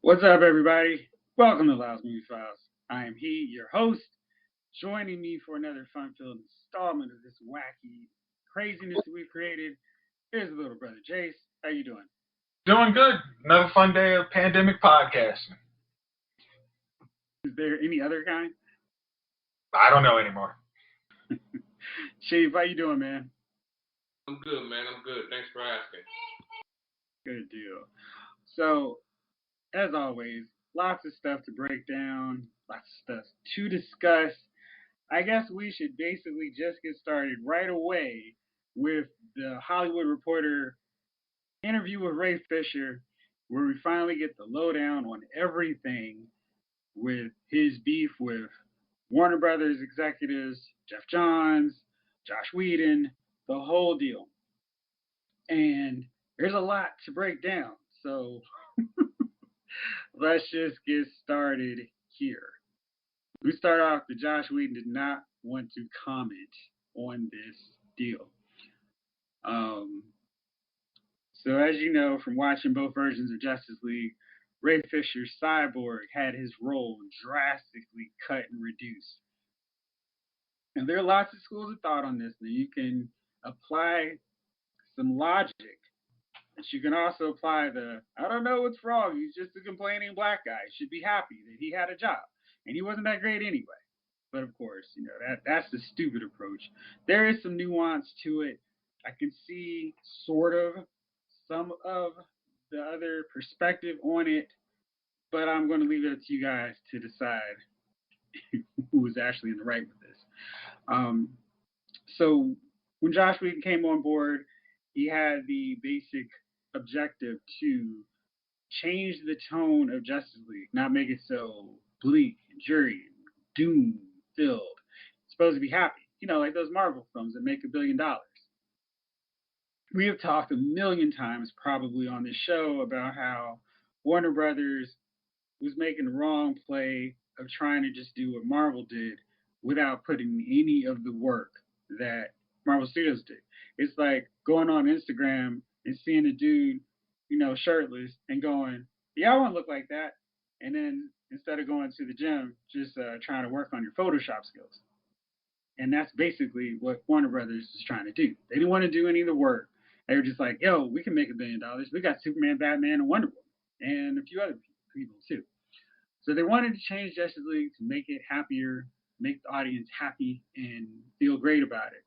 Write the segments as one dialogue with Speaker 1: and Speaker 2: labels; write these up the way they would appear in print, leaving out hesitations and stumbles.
Speaker 1: What's up, everybody? Welcome to Loud's Movie Files. I am he, your host. Joining me for another fun-filled installment of this wacky craziness we've created is little brother Jace. How you doing?
Speaker 2: Doing good. Another fun day of pandemic podcasting.
Speaker 1: Is there any other kind?
Speaker 2: I don't know anymore.
Speaker 1: Chief, how you doing, man?
Speaker 3: I'm good, man. I'm good. Thanks for asking.
Speaker 1: Good deal. So, as always, lots of stuff to break down, lots of stuff to discuss. I guess we should basically just get started right away with the Hollywood Reporter interview with Ray Fisher, where we finally get the lowdown on everything with his beef with Warner Brothers executives, Jeff Johns, Josh Whedon, the whole deal. And there's a lot to break down. So let's just get started here. We start off that Josh Whedon did not want to comment on this deal. So as you know from watching both versions of Justice League, Ray Fisher's Cyborg had his role drastically cut and reduced. And there are lots of schools of thought on this. Now you can apply some logic, but you can also apply I don't know what's wrong. He's just a complaining black guy. He should be happy that he had a job. And he wasn't that great anyway. But of course, that's the stupid approach. There is some nuance to it. I can see sort of some of the other perspective on it, but I'm going to leave it up to you guys to decide who is actually in the right with this. So when Josh Whedon came on board, he had the basic objective to change the tone of Justice League, not make it so bleak and dreary and doom filled. It's supposed to be happy, like those Marvel films that make $1 billion. We have talked a million times probably on this show about how Warner Brothers was making the wrong play of trying to just do what Marvel did without putting any of the work that Marvel Studios did. It's like going on Instagram and seeing a dude, shirtless and going, yeah, I want to look like that. And then instead of going to the gym, just trying to work on your Photoshop skills. And that's basically what Warner Brothers is trying to do. They didn't want to do any of the work. They were just like, yo, we can make $1 billion. We got Superman, Batman, and Wonder Woman, and a few other people too. So they wanted to change Justice League to make it happier, make the audience happy, and feel great about it.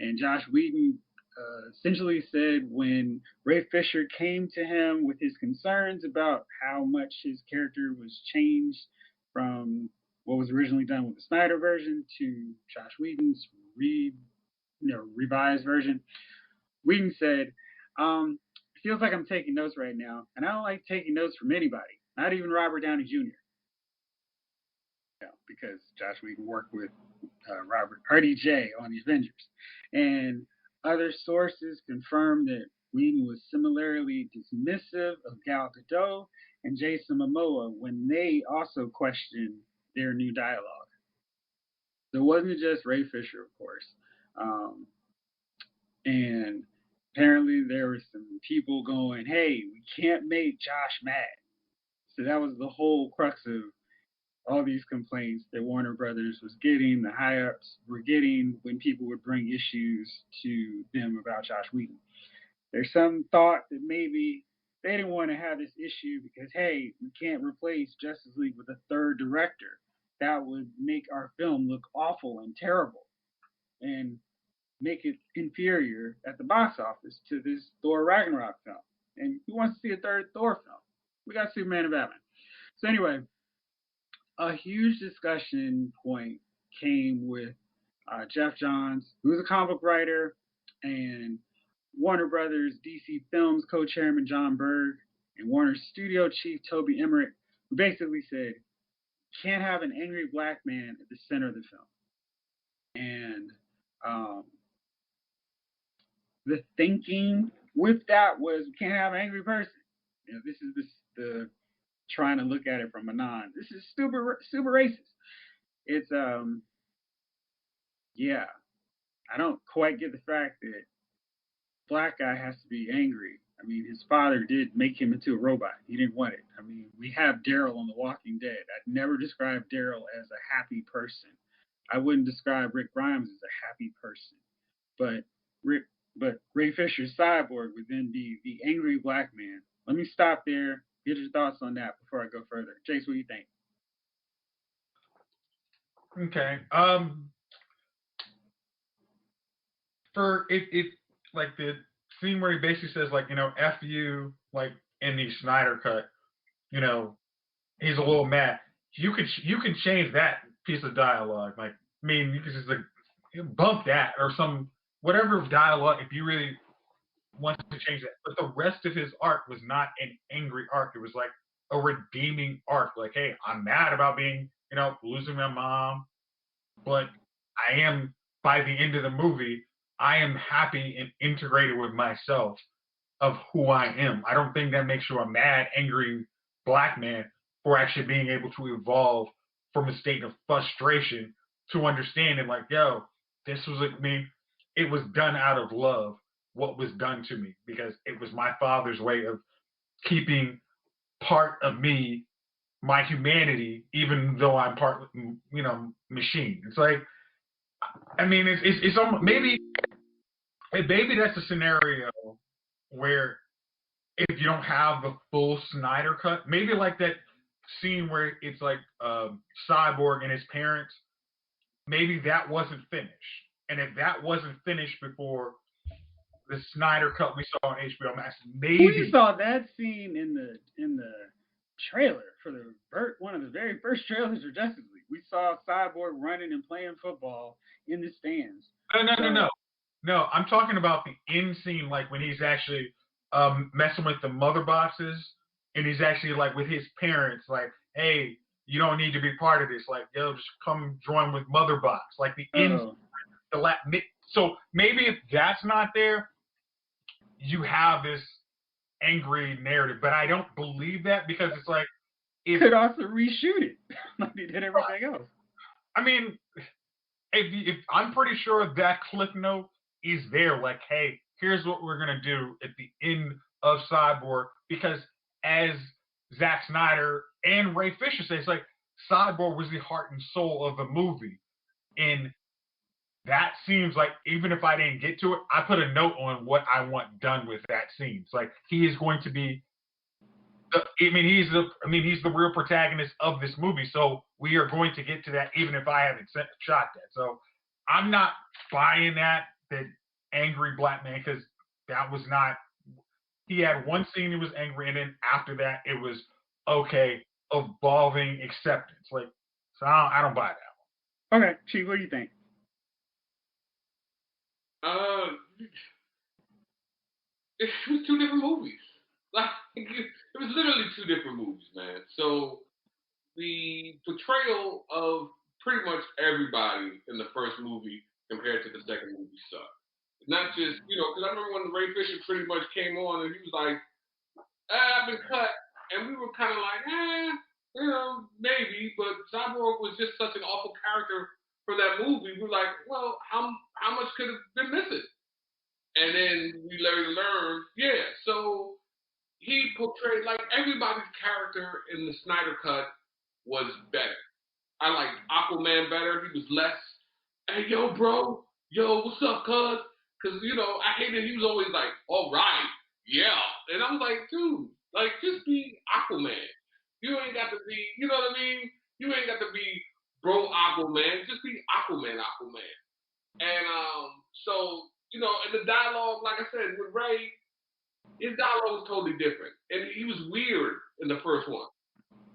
Speaker 1: And Josh Whedon essentially said when Ray Fisher came to him with his concerns about how much his character was changed from what was originally done with the Snyder version to Josh Whedon's revised version, Whedon said, it feels like I'm taking notes right now, and I don't like taking notes from anybody, not even Robert Downey Jr. Because Josh Whedon worked with Robert RDJ on the Avengers. And other sources confirmed that Whedon was similarly dismissive of Gal Gadot and Jason Momoa when they also questioned their new dialogue. So it wasn't just Ray Fisher, of course. And apparently there were some people going, hey, we can't make Josh mad. So that was the whole crux of all these complaints that Warner Brothers was getting, the high-ups were getting when people would bring issues to them about Josh Whedon. There's some thought that maybe they didn't want to have this issue because, hey, we can't replace Justice League with a third director. That would make our film look awful and terrible and make it inferior at the box office to this Thor Ragnarok film. And who wants to see a third Thor film? We got Superman and Batman. So anyway, a huge discussion point came with Jeff Johns, who's a comic book writer, and Warner Brothers DC Films co-chairman John Berg, and Warner Studio chief Toby Emmerich, who basically said, can't have an angry black man at the center of the film. And the thinking with that was, we can't have an angry person. This is the trying to look at it from a this is super racist. It's I don't quite get the fact that black guy has to be angry I mean, his father did make him into a robot. He didn't want it. I mean, we have Daryl on The Walking Dead. I'd never describe Daryl as a happy person. I wouldn't describe Rick Grimes as a happy person. But Rick, but Ray Fisher's cyborg would then be the angry black man. Let me stop there. Get your thoughts on that before I go further. Chase, what do you think?
Speaker 2: Okay. For if like the scene where he basically says like F you like in the Snyder cut, you know he's a little mad. You can change that piece of dialogue. Like I mean you can just like bump that or some whatever dialogue if you really want to change that. But the rest of his arc was not an angry arc. It was like a redeeming arc. Like hey, I'm mad about being losing my mom, but I am by the end of the movie, I am happy and integrated with myself of who I am. I don't think that makes you a mad, angry black man for actually being able to evolve from a state of frustration to understanding like, yo, this was I mean, it was done out of love, what was done to me, because it was my father's way of keeping part of me, my humanity, even though I'm part, machine. It's like I mean, it's almost, maybe that's a scenario where if you don't have the full Snyder cut, maybe like that scene where it's like Cyborg and his parents, maybe that wasn't finished. And if that wasn't finished before the Snyder cut we saw on HBO Max, maybe
Speaker 1: we saw that scene in the trailer for one of the very first trailers for Justice League. We saw Cyborg running and playing football in the stands.
Speaker 2: No. I'm talking about the end scene, like when he's actually messing with the mother boxes, and he's actually like with his parents, like, hey, you don't need to be part of this. Like, yo, just come join with mother box. Like the end, so maybe if that's not there, you have this angry narrative. But I don't believe that because it's like
Speaker 1: it could also reshoot it like they did everything else.
Speaker 2: I mean, if I'm pretty sure that cliff note is there, like, hey, here's what we're gonna do at the end of Cyborg, because as Zack Snyder and Ray Fisher say, it's like Cyborg was the heart and soul of the movie, and that seems like even if I didn't get to it, I put a note on what I want done with that scene. It's like he is going to be. He's the real protagonist of this movie, so we are going to get to that, even if I haven't shot that. So I'm not buying that angry black man, because that was not. He had one scene he was angry, and then after that it was okay, evolving acceptance. Like, so I don't buy that
Speaker 1: one. Okay, Chief, what do you think?
Speaker 3: It was two different movies. Like it was literally two different movies, man. So the portrayal of pretty much everybody in the first movie compared to the second movie sucked. Not just because I remember when Ray Fisher pretty much came on and he was like, I've been cut, and we were kind of like, maybe, but Cyborg was just such an awful character for that movie. We're like, well, how much could have been missing? And then we learned, so he portrayed like everybody's character in the Snyder cut was better. I liked Aquaman better. He was less, hey, yo, bro, what's up, cuz? Because, I hated he was always like, all right, yeah. And I was like, dude, like, just be Aquaman. You ain't got to be, you know what I mean? You ain't got to be bro Aquaman. Just be Aquaman. And so, and the dialogue, like I said, with Ray, his dialogue was totally different. And he was weird in the first one.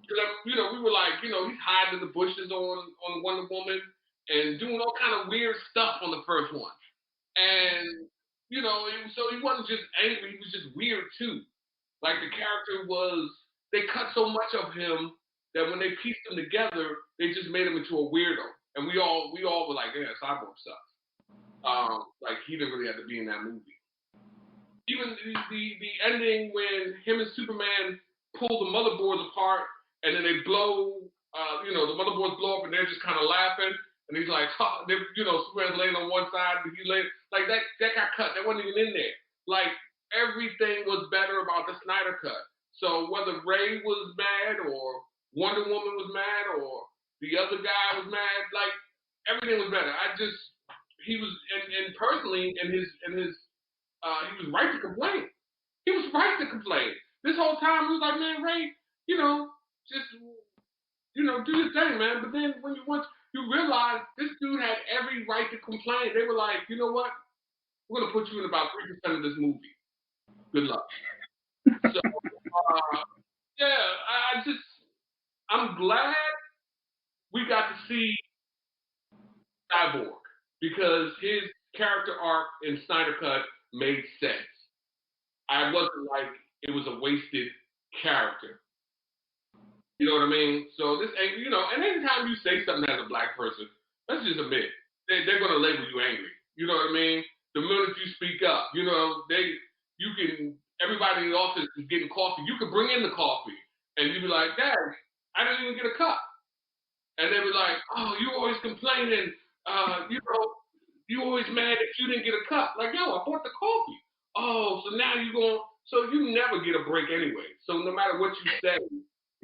Speaker 3: Because, we were like, he's hiding in the bushes on Wonder Woman and doing all kind of weird stuff on the first one. And, so he wasn't just angry, he was just weird too. Like the character they cut so much of him that when they pieced him together, they just made him into a weirdo. And we all were like, yeah, Cyborg sucks. Like he didn't really have to be in that movie. Even the ending when him and Superman pull the motherboards apart and then they blow, the motherboards blow up and they're just kind of laughing. And he's like, Superman's laying on one side, but he's laying, like that got cut. That wasn't even in there. Like everything was better about the Snyder Cut. So whether Ray was mad or Wonder Woman was mad or the other guy was mad, like everything was better. He was and personally he was right to complain. He was right to complain. This whole time he was like, man, Ray, just do your thing, man. But then when you realize this dude had every right to complain. They were like, you know what? We're gonna put you in about 3% of this movie. Good luck. So yeah, I'm glad we got to see Cyborg because his character arc in Snyder Cut made sense. I wasn't like it was a wasted character. You know what I mean? So this, and anytime you say something as a black person, let's just admit they're gonna label you angry. You know what I mean? The minute you speak up, everybody in the office is getting coffee. You could bring in the coffee, and you'd be like, Dad, I didn't even get a cup. And they'd be like, oh, you always complaining. You always mad that you didn't get a cup. Like, yo, I bought the coffee. Oh, so now you going, so you never get a break anyway. So no matter what you say,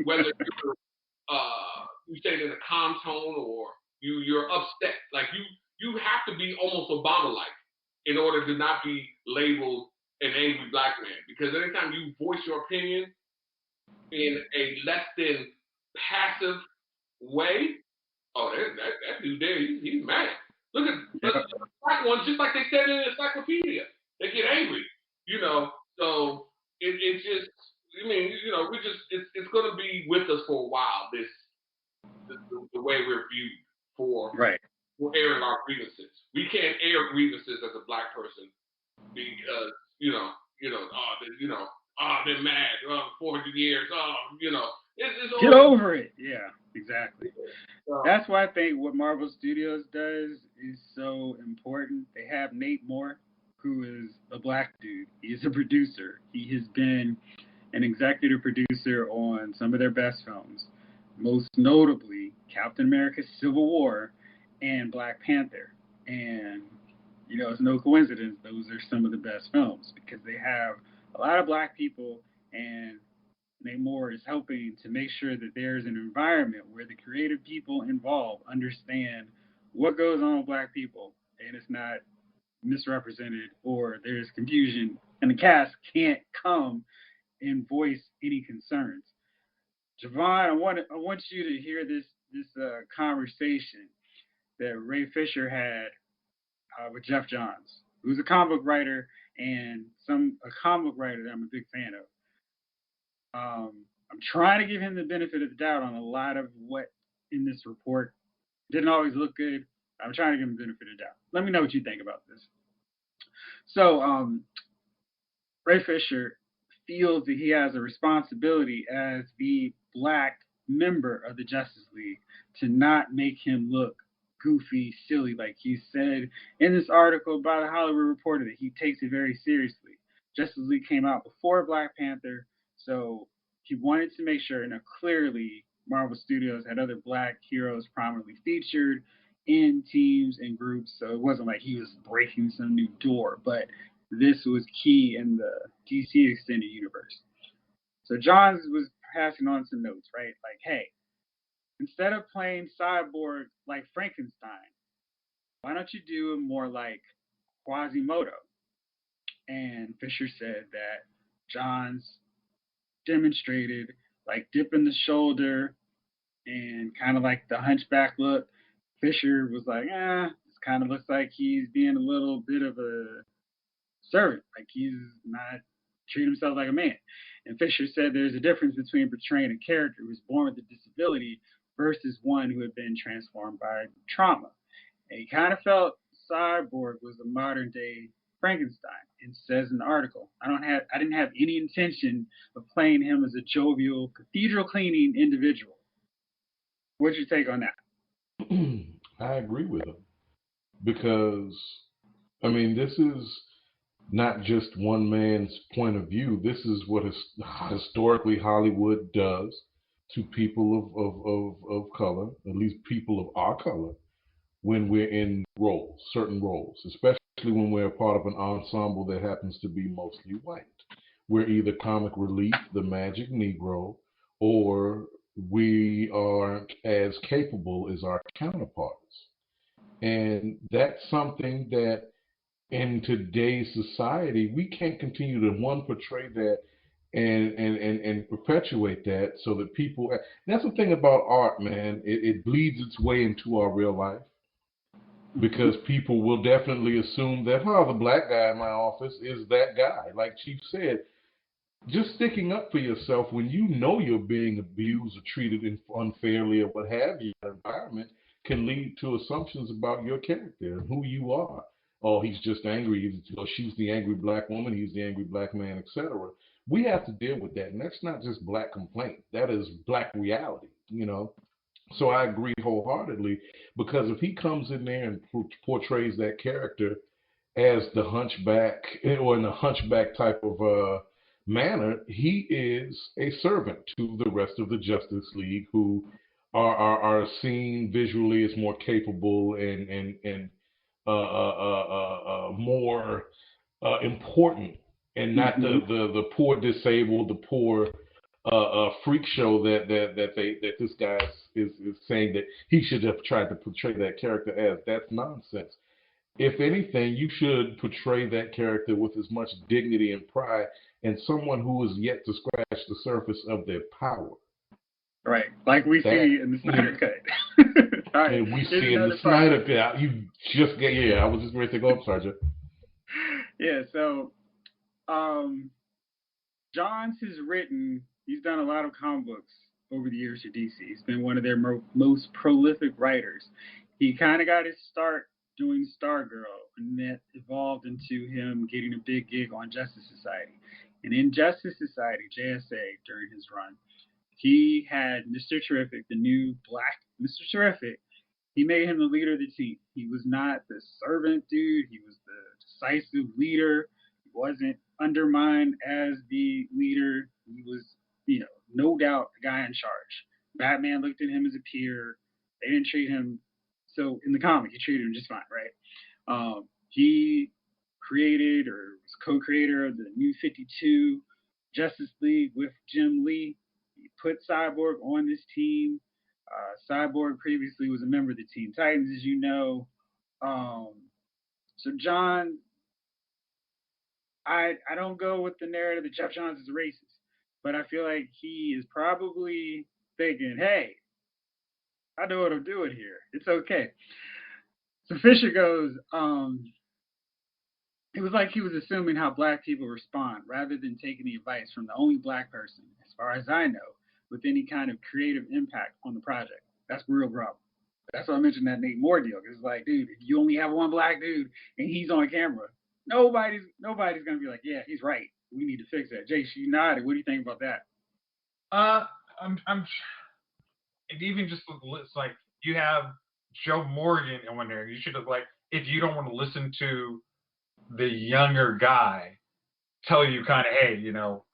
Speaker 3: whether you say it in a calm tone or you're upset, like you have to be almost Obama-like in order to not be labeled an angry black man. Because anytime you voice your opinion in a less than passive way, oh, that dude there, he's mad. Look at the black ones, just like they said in the encyclopedia. They get angry, So it just, it's going to be with us for a while. The way we're viewed for airing our grievances. We can't air grievances as a black person because they're mad. 400 years. It's
Speaker 1: get over it. Yeah, exactly. That's why I think what Marvel Studios does is so important. They have Nate Moore, who is a black dude. He is a producer. He has been an executive producer on some of their best films, most notably Captain America: Civil War and Black Panther. And it's no coincidence those are some of the best films because they have a lot of black people, and Namor is helping to make sure that there's an environment where the creative people involved understand what goes on with black people and it's not misrepresented or there's confusion and the cast can't come and voice any concerns. Jovon, I want you to hear this conversation that Ray Fisher had with Jeff Johns, who's a comic book writer and a comic book writer that I'm a big fan of. I'm trying to give him the benefit of the doubt on a lot of what in this report didn't always look good. I'm trying to give him the benefit of the doubt. Let me know what you think about this. So, Ray Fisher feels that he has a responsibility as the black member of the Justice League to not make him look goofy, silly, like he said in this article by the Hollywood Reporter that he takes it very seriously. Justice League came out before Black Panther, so he wanted to make sure, now clearly Marvel Studios had other black heroes prominently featured in teams and groups, so it wasn't like he was breaking some new door, but this was key in the DC Extended Universe. So Johns was passing on some notes, right? Like, hey, instead of playing Cyborg like Frankenstein, why don't you do him more like Quasimodo? And Fisher said that Johns demonstrated like dipping the shoulder and kind of like the hunchback look. Fisher was like, this kind of looks like he's being a little bit of a servant, like he's not treating himself like a man. And Fisher said there's a difference between portraying a character who was born with a disability versus one who had been transformed by trauma. And he kind of felt Cyborg was a modern day Frankenstein, and says in the article, I didn't have any intention of playing him as a jovial, cathedral cleaning individual. What's your take on that?
Speaker 4: I agree with him because, I mean, this is not just one man's point of view. This is what historically Hollywood does to people of color, at least people of our color, when we're in roles, certain roles, especially when we're a part of an ensemble that happens to be mostly white. We're either comic relief, the magic Negro, or we aren't as capable as our counterparts. And that's something that in today's society, we can't continue to one portray that and perpetuate that so that people. That's the thing about art, man. It bleeds its way into our real life because people will definitely assume that, oh, the black guy in my office is that guy. Like Chief said, just sticking up for yourself when you know you're being abused or treated unfairly or what have you, that environment can lead to assumptions about your character and who you are. Oh, he's just angry. Or she's the angry black woman. He's the angry black man, etc. We have to deal with that, and that's not just black complaint. That is black reality. So I agree wholeheartedly because if he comes in there and portrays that character as the hunchback or in a hunchback type of manner, he is a servant to the rest of the Justice League who are seen visually as more capable and more important and not the poor disabled, the poor freak show that this guy is saying that he should have tried to portray that character as. That's nonsense. If anything, you should portray that character with as much dignity and pride and someone who is yet to scratch the surface of their power.
Speaker 1: Right, like we see in the Snyder Cut.
Speaker 4: Right. And we see in the Snyder Cut. You just get, I was just ready to go up, Sergeant.
Speaker 1: Yeah, so Johns has he's done a lot of comic books over the years for DC. He's been one of their most prolific writers. He kind of got his start doing Stargirl, and that evolved into him getting a big gig on Justice Society. And in Justice Society, JSA, during his run, he had Mr. Terrific, the new black Mr. Terrific. He made him the leader of the team. He was not the servant dude. He was the decisive leader. He wasn't undermined as the leader. He was, no doubt the guy in charge. Batman looked at him as a peer. They didn't treat him so in the comic. He treated him just fine, right? He created or was co-creator of the New 52 Justice League with Jim Lee. He put Cyborg on this team. Cyborg previously was a member of the Teen Titans, as you know. So John, I don't go with the narrative that Jeff Johns is racist, but I feel like he is probably thinking, hey, I know what I'm doing here. It's okay. So Fisher goes, it was like he was assuming how black people respond rather than taking the advice from the only black person, as far as I know, with any kind of creative impact on the project. That's the real problem. That's why I mentioned that Nate Moore deal. Because it's like, dude, if you only have one black dude and he's on camera, nobody's gonna be like, yeah, he's right. We need to fix that. Jay, you nodded. What do you think about that?
Speaker 2: I'm even just it's like you have Joe Morgan in there. You should have if you don't want to listen to the younger guy tell you kind of, hey,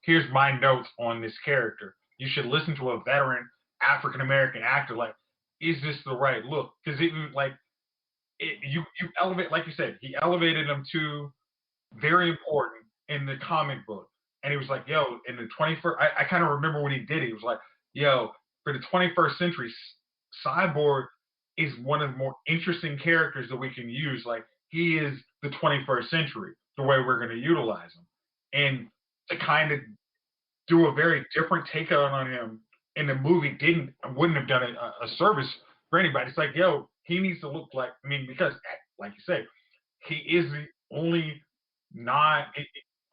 Speaker 2: here's my notes on this character. You should listen to a veteran African American actor. Like, is this the right look? Because you elevate, like you said, he elevated him to very important in the comic book, and he was like, yo, in the 21st, I kind of remember when he did it. He was like, yo, for the 21st century, Cyborg is one of the more interesting characters that we can use. Like, he is the 21st century, the way we're going to utilize him. And to kind of do a very different take on him in the movie wouldn't have done a service for anybody. It's like, yo, he needs to look like, because, like you say, he is the only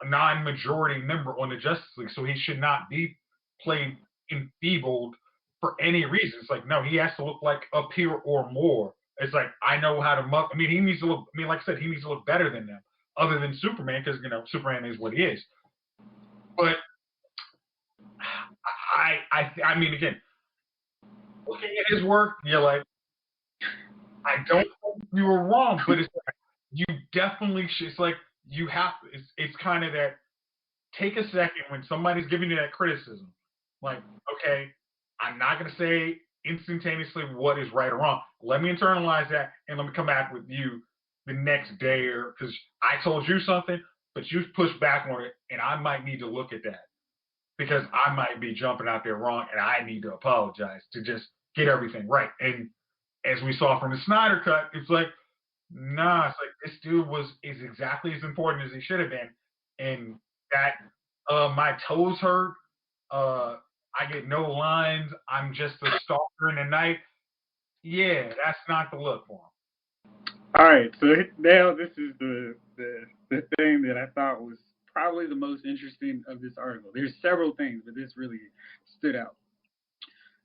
Speaker 2: non-majority member on the Justice League, so he should not be played enfeebled for any reason. It's like, no, he has to look like a peer or more. It's like, I know how to he needs to look, like I said, he needs to look better than them, other than Superman, because, Superman is what he is. But again, looking at his work, you're like, I don't think you were wrong, but it's like, you definitely should. It's like, you have, it's kind of that, take a second when somebody's giving you that criticism. Like, okay, I'm not going to say instantaneously what is right or wrong. Let me internalize that, and let me come back with you the next day, or because I told you something, but you pushed back on it, and I might need to look at that because I might be jumping out there wrong, and I need to apologize to just get everything right. And as we saw from the Snyder cut, it's like, nah, it's like this dude is exactly as important as he should have been, and that my toes hurt. I get no lines. I'm just a stalker in the night. Yeah, that's not the look for him.
Speaker 1: All right, so now this is the thing that I thought was probably the most interesting of this article. There's several things, but this really stood out.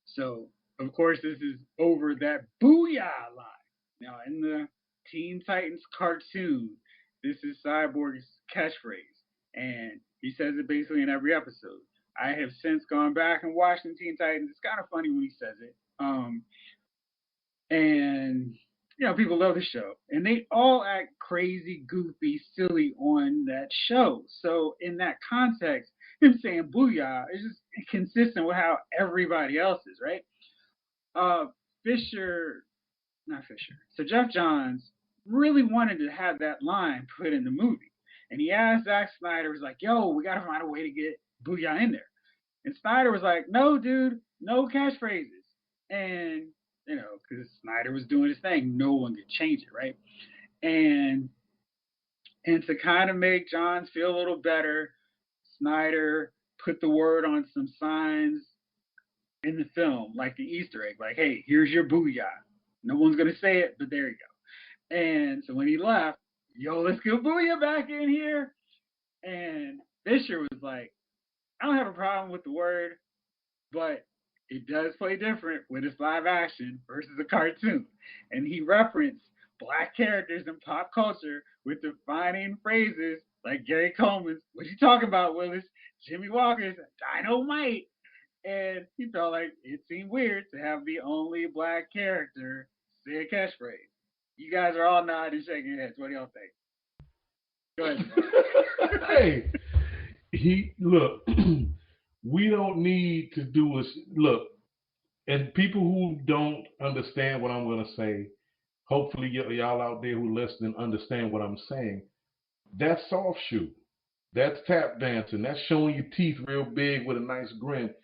Speaker 1: So, of course, this is over that booyah line. Now, in the Teen Titans cartoon, this is Cyborg's catchphrase, and he says it basically in every episode. I have since gone back and watched the Teen Titans. It's kind of funny when he says it. And people love the show, and they all act crazy, goofy, silly on that show. So in that context, him saying "booyah" is just consistent with how everybody else is, right? Fisher, not Fisher. So Jeff Johns really wanted to have that line put in the movie, and he asked Zack Snyder, was like, "Yo, we gotta find a way to get booyah in there." And Snyder was like, "No, dude, no catchphrases." And because Snyder was doing his thing, no one could change it, right? And to kind of make Johns feel a little better, Snyder put the word on some signs in the film, like the Easter egg, like, "Hey, here's your booyah." No one's gonna say it, but there you go. And so when he left, "Yo, let's get booyah back in here." And Fisher was like, "I don't have a problem with the word, but it does play different when it's live action versus a cartoon." And he referenced black characters in pop culture with defining phrases like Gary Coleman's "What you talking about, Willis?" Jimmy Walker's "Dynamite." And he felt like it seemed weird to have the only black character say a catchphrase. You guys are all nodding and shaking your heads. What do y'all think? Go ahead.
Speaker 4: Hey, look. We don't need to do a look. And people who don't understand what I'm going to say, hopefully y'all out there who listen understand what I'm saying. That's soft shoe. That's tap dancing. That's showing your teeth real big with a nice grin.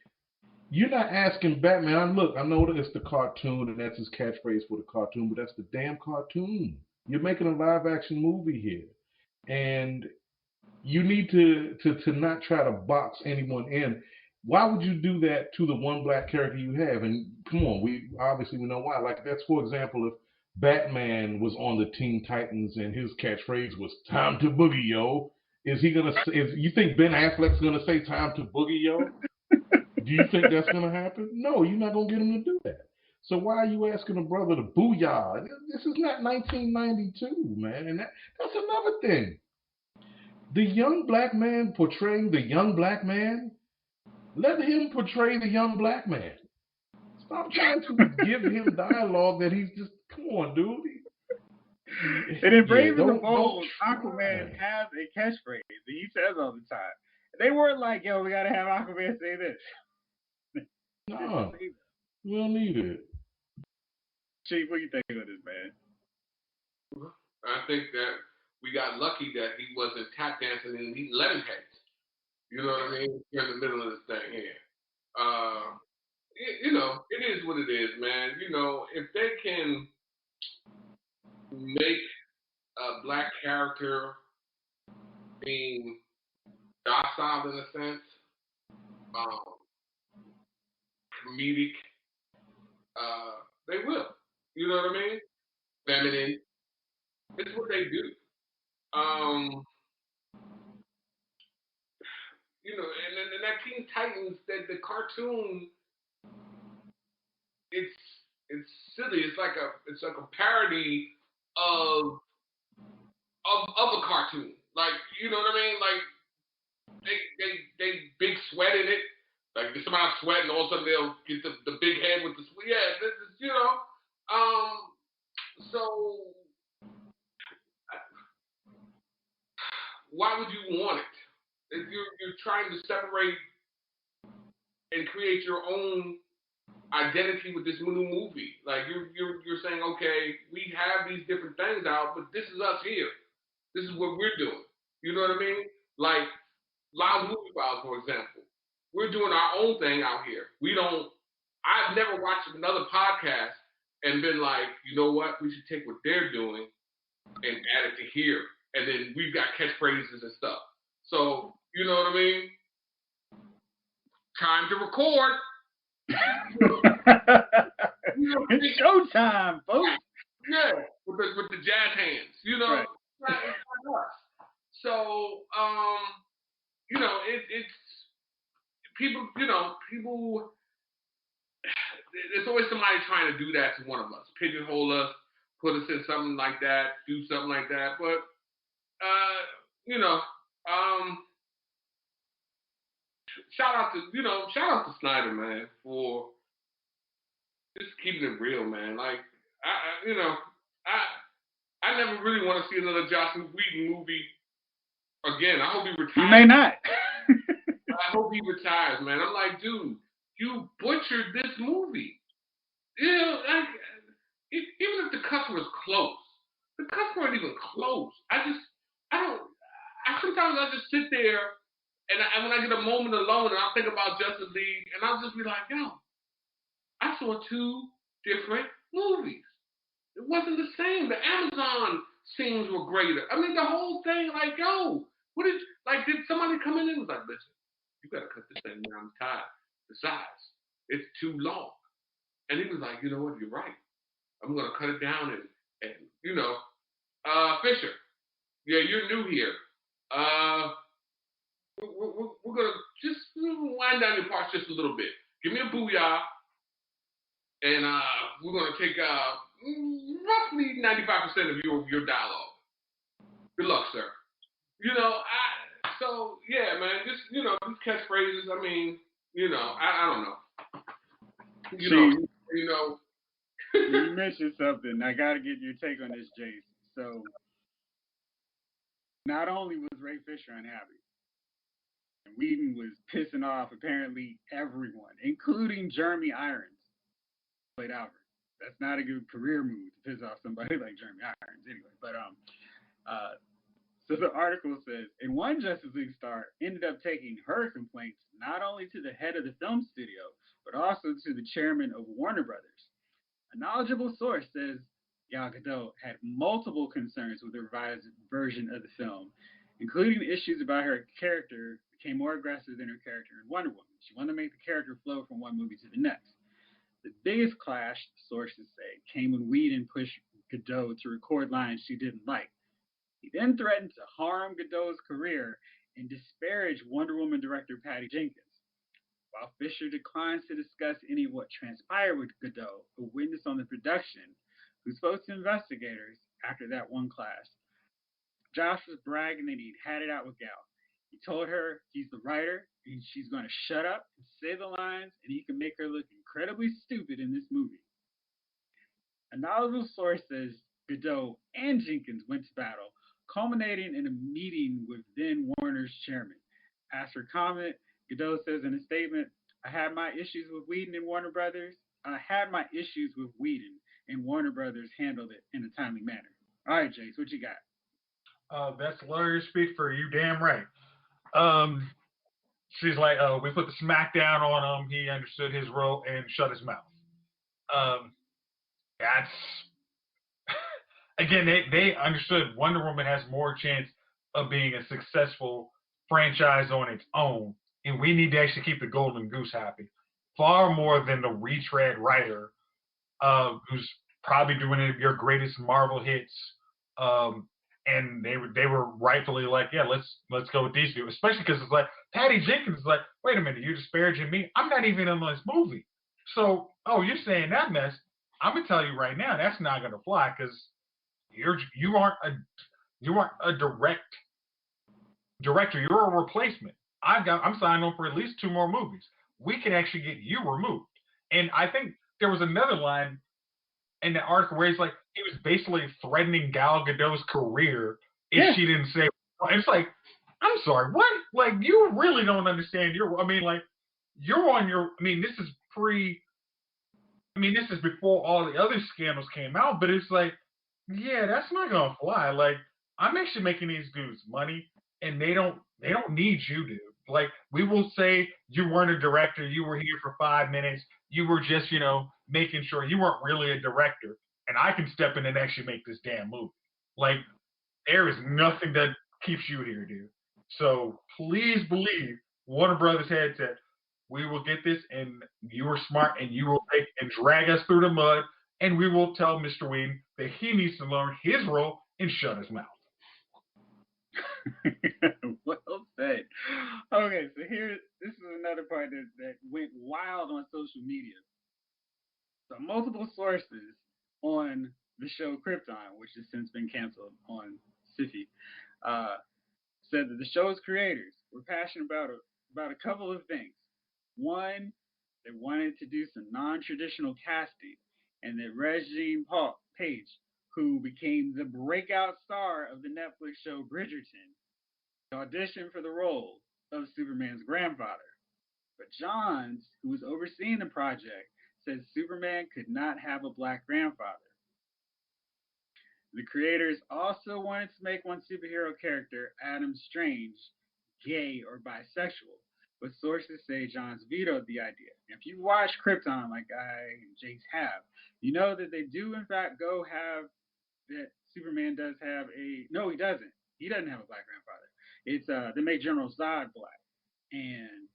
Speaker 4: You're not asking Batman. Look, I know that it's the cartoon and that's his catchphrase for the cartoon, but that's the damn cartoon. You're making a live action movie here. And you need to not try to box anyone in. Why would you do that to the one black character you have? And come on, we know why. Like that's, for example, if Batman was on the Teen Titans and his catchphrase was "Time to boogie, yo," is he gonna? You think Ben Affleck's gonna say "Time to boogie, yo"? Do you think that's gonna happen? No, you're not gonna get him to do that. So why are you asking a brother to booyah? This is not 1992, man. And that's another thing. The young black man portraying the young black man, let him portray the young black man. Stop trying to give him dialogue that he's just, come on, dude.
Speaker 1: And in Brave and the Bold, Aquaman has a catchphrase that he says all the time. They weren't like, "Yo, we gotta have Aquaman say this."
Speaker 4: No, we don't need it.
Speaker 1: Chief, what do you think of this, man?
Speaker 3: I think that we got lucky that he wasn't tap dancing and he lemonheads. You know what I mean? You're in the middle of this thing here. It is what it is, man. If they can make a black character being docile in a sense, comedic, they will. You know what I mean? Feminine. It's what they do. And that Teen Titans, the cartoon, it's silly. It's like a parody of a cartoon. Like, you know what I mean? Like they big sweat in it. Like there's somebody sweating, all of a sudden they'll get the big head with the sweat. Yeah, this is So why would you want it? If you're trying to separate and create your own identity with this new movie. Like you're saying, okay, we have these different things out, but this is us here. This is what we're doing. You know what I mean? Like Loud Movie Files, for example. We're doing our own thing out here. We don't. I've never watched another podcast and been like, you know what? We should take what they're doing and add it to here, and then we've got catchphrases and stuff. So you know what I mean? Time to record.
Speaker 1: It's showtime, folks.
Speaker 3: Yeah, with the jazz hands, you know.
Speaker 1: Right.
Speaker 3: It's not us. So, you know, it's people. You know, people. There's always somebody trying to do that to one of us, pigeonhole us, put us in something like that, do something like that. But, you know, shout out to Snyder, man, for just keeping it real, man. Like, I never really want to see another Joss Whedon movie again. I hope he retires.
Speaker 1: You may not.
Speaker 3: I hope he retires, man. I'm like, dude, you butchered this movie. You know, like, even if the cuts was close, the cuts weren't even close. Sometimes I just sit there and when I get a moment alone and I'll think about Justice League and I'll just be like, yo, I saw two different movies. It wasn't the same. The Amazon scenes were greater. I mean, the whole thing, like, yo, did somebody come in and was like, listen, you gotta cut this thing down the size. It's too long. And he was like, you know what, you're right. I'm gonna cut it down and you know, Fisher, yeah, you're new here. We're gonna just wind down your parts just a little bit. Give me a booyah, and we're gonna take roughly 95% of your dialogue. Good luck, sir. You know, so yeah, man, just these catchphrases. I mean, I don't know. You know.
Speaker 1: You mentioned something. I gotta get your take on this, Jason. So, not only was Ray Fisher unhappy, and Whedon was pissing off apparently everyone, including Jeremy Irons, played Albert. That's not a good career move to piss off somebody like Jeremy Irons, anyway. But so the article says, and one Justice League star ended up taking her complaints not only to the head of the film studio, but also to the chairman of Warner Brothers. A knowledgeable source says Gal Gadot had multiple concerns with the revised version of the film, including issues about her character became more aggressive than her character in Wonder Woman. She wanted to make the character flow from one movie to the next. The biggest clash, sources say, came when Whedon pushed Gadot to record lines she didn't like. He then threatened to harm Gadot's career and disparage Wonder Woman director Patty Jenkins. While Fisher declines to discuss any of what transpired with Gadot, a witness on the production, who spoke to investigators after that one clash, Josh was bragging that he'd had it out with Gal. He told her he's the writer and she's going to shut up and say the lines and he can make her look incredibly stupid in this movie. A knowledgeable source says Gadot and Jenkins went to battle, culminating in a meeting with then Warner's chairman. Asked for comment, Gadot says in a statement, I had my issues with Whedon and Warner Brothers. And Warner Brothers handled it in a timely manner. All right, Jace, what you got?
Speaker 2: That's lawyer speak for you, damn right. She's like, we put the smack down on him. He understood his role and shut his mouth. That's again, they understood Wonder Woman has more chance of being a successful franchise on its own, and we need to actually keep the golden goose happy, far more than the retread writer, who's probably doing your greatest Marvel hits. And they were rightfully like, yeah, let's go with these two, especially because it's like Patty Jenkins is like, wait a minute, you're disparaging me. I'm not even in this movie. So, you're saying that mess. I'm gonna tell you right now, that's not gonna fly because you aren't a direct director. You're a replacement. I'm signed on for at least 2 more movies. We can actually get you removed. And I think there was another line in the article where he's like, he was basically threatening Gal Gadot's career if she didn't say. It's like, I'm sorry, what? Like, you really don't understand you're on your. I mean, this is pre I mean, this is before all the other scandals came out, but it's like, yeah, that's not gonna fly. Like, I'm actually making these dudes money, and they don't need you, dude. Like, we will say you weren't a director, you were here for 5 minutes, you were just, making sure you weren't really a director, and I can step in and actually make this damn movie. Like, there is nothing that keeps you here, dude. So please believe Warner Brothers had said, we will get this, and you are smart, and you will take and drag us through the mud, and we will tell Mr. Whedon that he needs to learn his role and shut his mouth.
Speaker 1: Well said. Okay, so this is another part that went wild on social media. So multiple sources on the show Krypton, which has since been canceled on Syfy, uh, said that the show's creators were passionate about a couple of things. One, they wanted to do some non-traditional casting, and that Regine Page, who became the breakout star of the Netflix show Bridgerton, auditioned for the role of Superman's grandfather. But Johns, who was overseeing the project, said Superman could not have a black grandfather. The creators also wanted to make one superhero character, Adam Strange, gay or bisexual, but sources say Johns vetoed the idea. If you watch Krypton like I and Jace have, you know that they do in fact go have that Superman does have a no, he doesn't. He doesn't have a black grandfather. It's they make General Zod black, and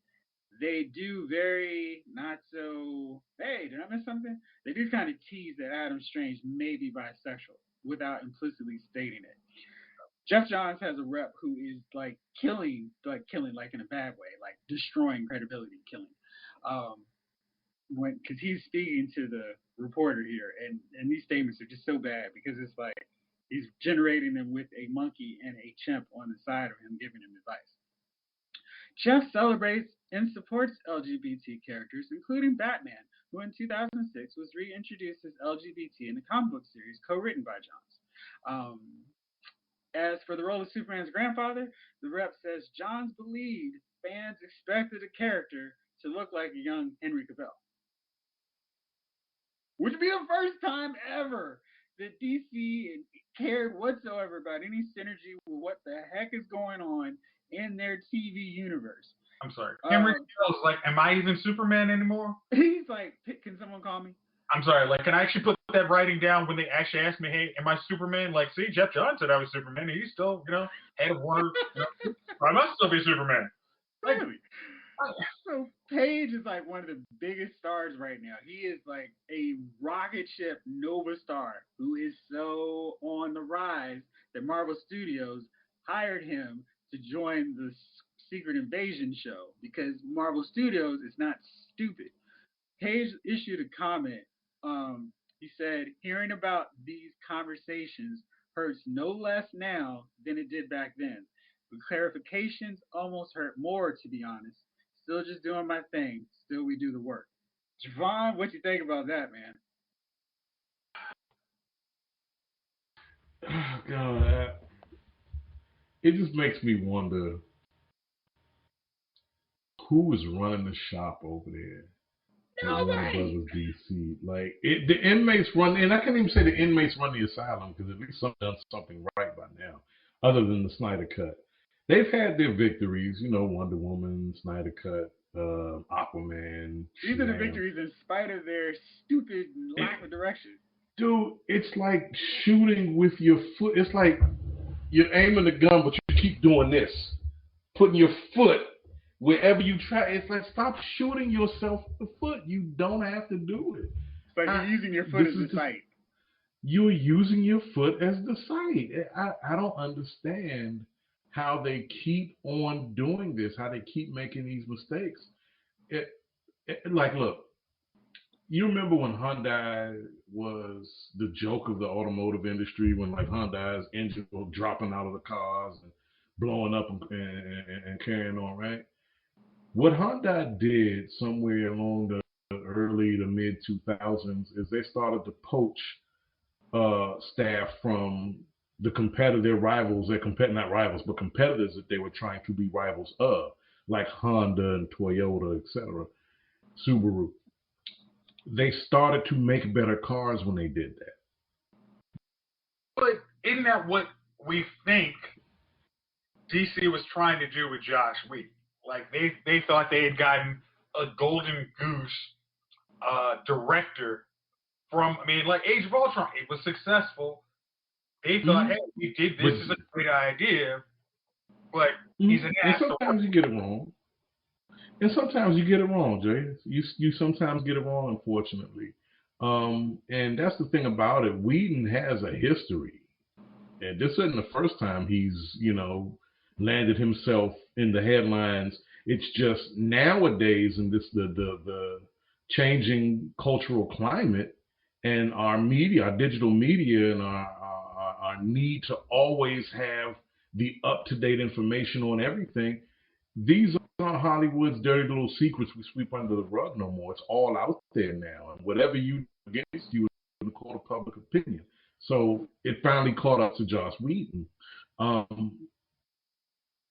Speaker 1: they do very not so. Hey, did I miss something? They do kind of tease that Adam Strange may be bisexual without implicitly stating it. Jeff Johns has a rep who is killing like in a bad way, like destroying credibility, killing. Um, when because he's speaking to the reporter here, and these statements are just so bad because it's like he's generating them with a monkey and a chimp on the side of him giving him advice. Jeff celebrates and supports LGBT characters, including Batman, who in 2006 was reintroduced as LGBT in the comic book series co-written by Johns. As for the role of Superman's grandfather, the rep says Johns believed fans expected a character to look like a young Henry Cavill, which would be the first time ever that DC cared whatsoever about any synergy with what the heck is going on in their TV universe.
Speaker 2: I'm sorry. Henry Cavill's like, am I even Superman anymore?
Speaker 1: He's like, can someone call me?
Speaker 2: I'm sorry. Like, can I actually put that writing down when they actually asked me, hey, am I Superman? Like, see, Jeff Johns said I was Superman, and he's still, head of Warner. I must still be Superman.
Speaker 1: Like, really? So Page is like one of the biggest stars right now. He is like a rocket ship Nova star who is so on the rise that Marvel Studios hired him to join the Secret Invasion show because Marvel Studios is not stupid. Page issued a comment. He said, hearing about these conversations hurts no less now than it did back then. But clarifications almost hurt more, to be honest. Still just doing my thing. Still we do the work. Jovon, what you think about that, man?
Speaker 4: Oh, God, it just makes me wonder who is running the shop over there. Warner Brothers DC. Like the inmates run, and I can't even say the inmates run the asylum because at least some done something right by now, other than the Snyder Cut. They've had their victories, Wonder Woman, Snyder Cut, Aquaman.
Speaker 1: These are the victories in spite of their stupid lack of direction.
Speaker 4: Dude, it's like shooting with your foot. It's like you're aiming the gun, but you keep doing this, putting your foot wherever you try. It's like stop shooting yourself with the foot. You don't have to do it.
Speaker 1: It's like you're using your foot as the sight.
Speaker 4: You're using your foot as the sight. I don't understand how they keep on doing this, how they keep making these mistakes. Look, you remember when Hyundai was the joke of the automotive industry when like Hyundai's engines were dropping out of the cars and blowing up and carrying on, right? What Hyundai did somewhere along the early to mid 2000s is they started to poach staff from the their rivals, not rivals, but competitors that they were trying to be rivals of, like Honda and Toyota, etc., Subaru. they started to make better cars when they did that.
Speaker 2: But isn't that what we think DC was trying to do with Josh Whedon? Like they thought they had gotten a golden goose director from. I mean, like Age of Ultron, it was successful. They thought, hey, we did this is a great idea, but he's an asshole.
Speaker 4: Sometimes you get it wrong. And sometimes you get it wrong, Jay. You sometimes get it wrong, unfortunately. And that's the thing about it. Whedon has a history. And this isn't the first time he's, landed himself in the headlines. It's just nowadays in this the changing cultural climate and our media, our digital media, and our need to always have the up-to-date information on everything. These aren't Hollywood's dirty little secrets we sweep under the rug no more. It's all out there now. And whatever you do against you is in the court of public opinion. So it finally caught up to Joss Whedon.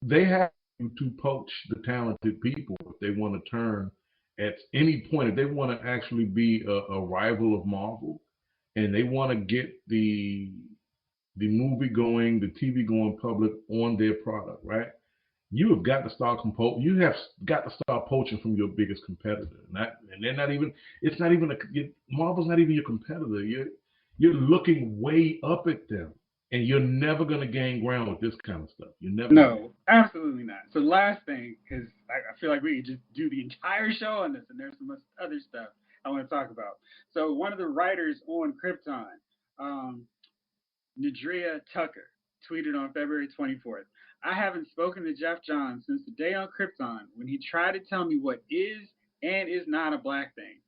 Speaker 4: They have to poach the talented people if they want to turn at any point, if they want to actually be a rival of Marvel, and they want to get the movie going, the TV going public on their product, right? You have got to start you have got to start poaching from your biggest competitor. And they're not even. It's not even Marvel's not even your competitor. You're looking way up at them, and you're never gonna gain ground with this kind of stuff. You're never.
Speaker 1: No, absolutely not. So last thing, because I feel like we could just do the entire show on this, and there's so much other stuff I want to talk about. So one of the writers on Krypton, Nadria Tucker, tweeted on February 24th. I haven't spoken to Jeff Johns since the day on Krypton when he tried to tell me what is and is not a black thing.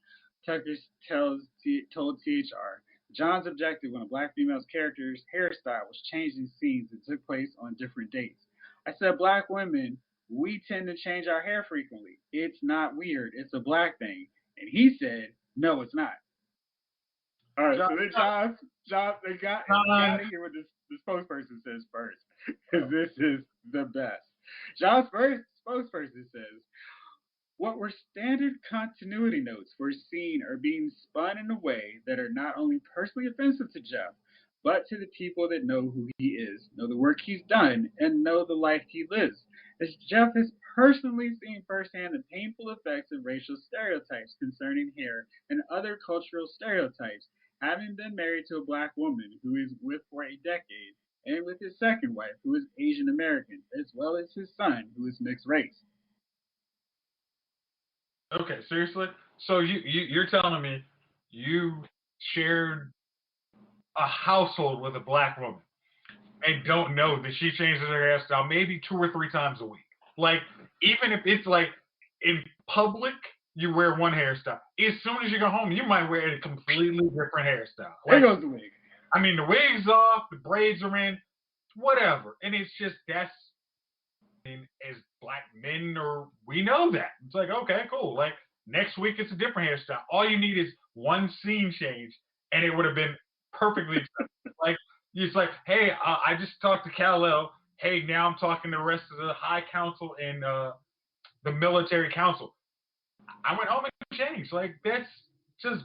Speaker 1: Tucker told THR. Johns objected when a black female's character's hairstyle was changed in scenes that took place on different dates. I said, black women, we tend to change our hair frequently. It's not weird. It's a black thing. And he said, no, it's not. All right, so then they got to hear what the spokesperson says first, because this is the best. John's first spokesperson says, what were standard continuity notes for a scene are being spun in a way that are not only personally offensive to Jeff, but to the people that know who he is, know the work he's done, and know the life he lives. As Jeff has personally seen firsthand the painful effects of racial stereotypes concerning hair and other cultural stereotypes, having been married to a black woman who he's with for a decade, and with his second wife, who is Asian American, as well as his son, who is mixed race.
Speaker 2: Okay, seriously? So you're telling me you shared a household with a black woman and don't know that she changes her hairstyle maybe 2 or 3 times a week? Like, even if it's like in public, you wear one hairstyle. As soon as you go home, you might wear a completely different hairstyle.
Speaker 1: There goes the wig.
Speaker 2: I mean, the wig's off, the braids are in, whatever. And it's just as black men, or we know that. It's like, okay, cool. Like, next week it's a different hairstyle. All you need is one scene change, and it would have been perfectly like, it's like, hey, I just talked to Kal-El. Hey, now I'm talking to the rest of the High Council and the Military Council. I went home and changed. Like, that's just,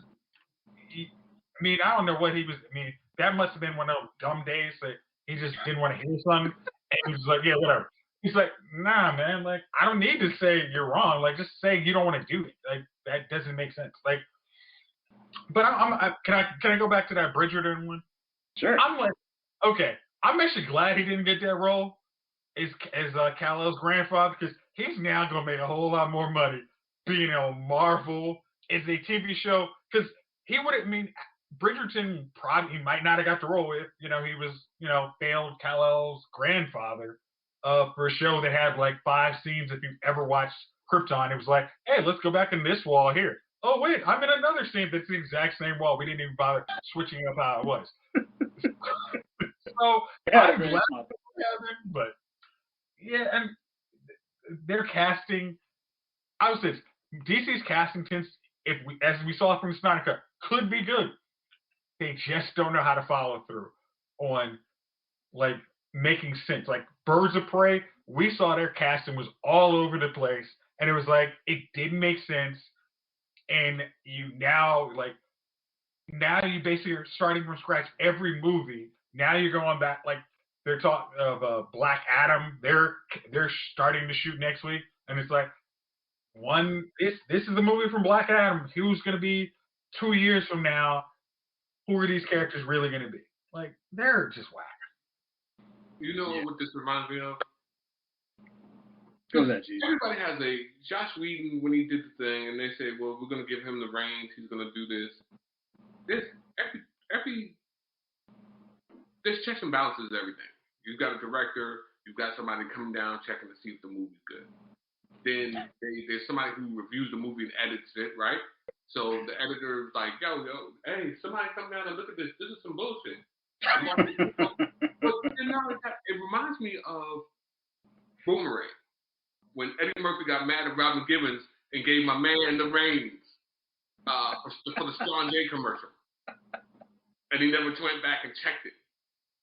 Speaker 2: I mean, I don't know what he was, I mean, that must have been one of those dumb days that he just didn't want to hear something. And he was like, yeah, whatever. He's like, nah, man, like, I don't need to say you're wrong. Like, just say you don't want to do it. Like, that doesn't make sense. Like, but can I go back to that Bridgerton one?
Speaker 1: Sure.
Speaker 2: I'm like, okay, I'm actually glad he didn't get that role as Kal-El's grandfather, because he's now going to make a whole lot more money being on Marvel as a TV show, because he wouldn't, I mean, Bridgerton probably, he might not have got the role if, he was, failed Kal-El's grandfather for a show that had like 5 scenes. If you've ever watched Krypton, it was like, hey, let's go back in this wall here. Oh, wait, I'm in another scene that's the exact same wall. We didn't even bother switching up how it was. So, I'm glad but yeah, and their casting, I would say DC's casting tends, as we saw from the Snyder Cut, could be good. They just don't know how to follow through on, like, making sense. Like, Birds of Prey, we saw their casting was all over the place, and it was like, it didn't make sense, and now you basically are starting from scratch every movie. Now you're going back, like they're talking of Black Adam. They're starting to shoot next week, and it's like this is the movie from Black Adam. Who's going to be 2 years from now? Who are these characters really going to be? Like, they're just whack.
Speaker 3: You know what this reminds me of?
Speaker 1: Go that, G.
Speaker 3: Everybody has Josh Whedon when he did the thing, and they say, well, we're going to give him the reins. He's going to do this. There's checks and balances everything. You've got a director. You've got somebody coming down checking to see if the movie's good. Then there's somebody who reviews the movie and edits it, right? So the editor's like, yo, hey, somebody come down and look at this. This is some bullshit. But it reminds me of Boomerang. When Eddie Murphy got mad at Robin Givens and gave my man the reins for the Sean J commercial. And he never went back and checked it.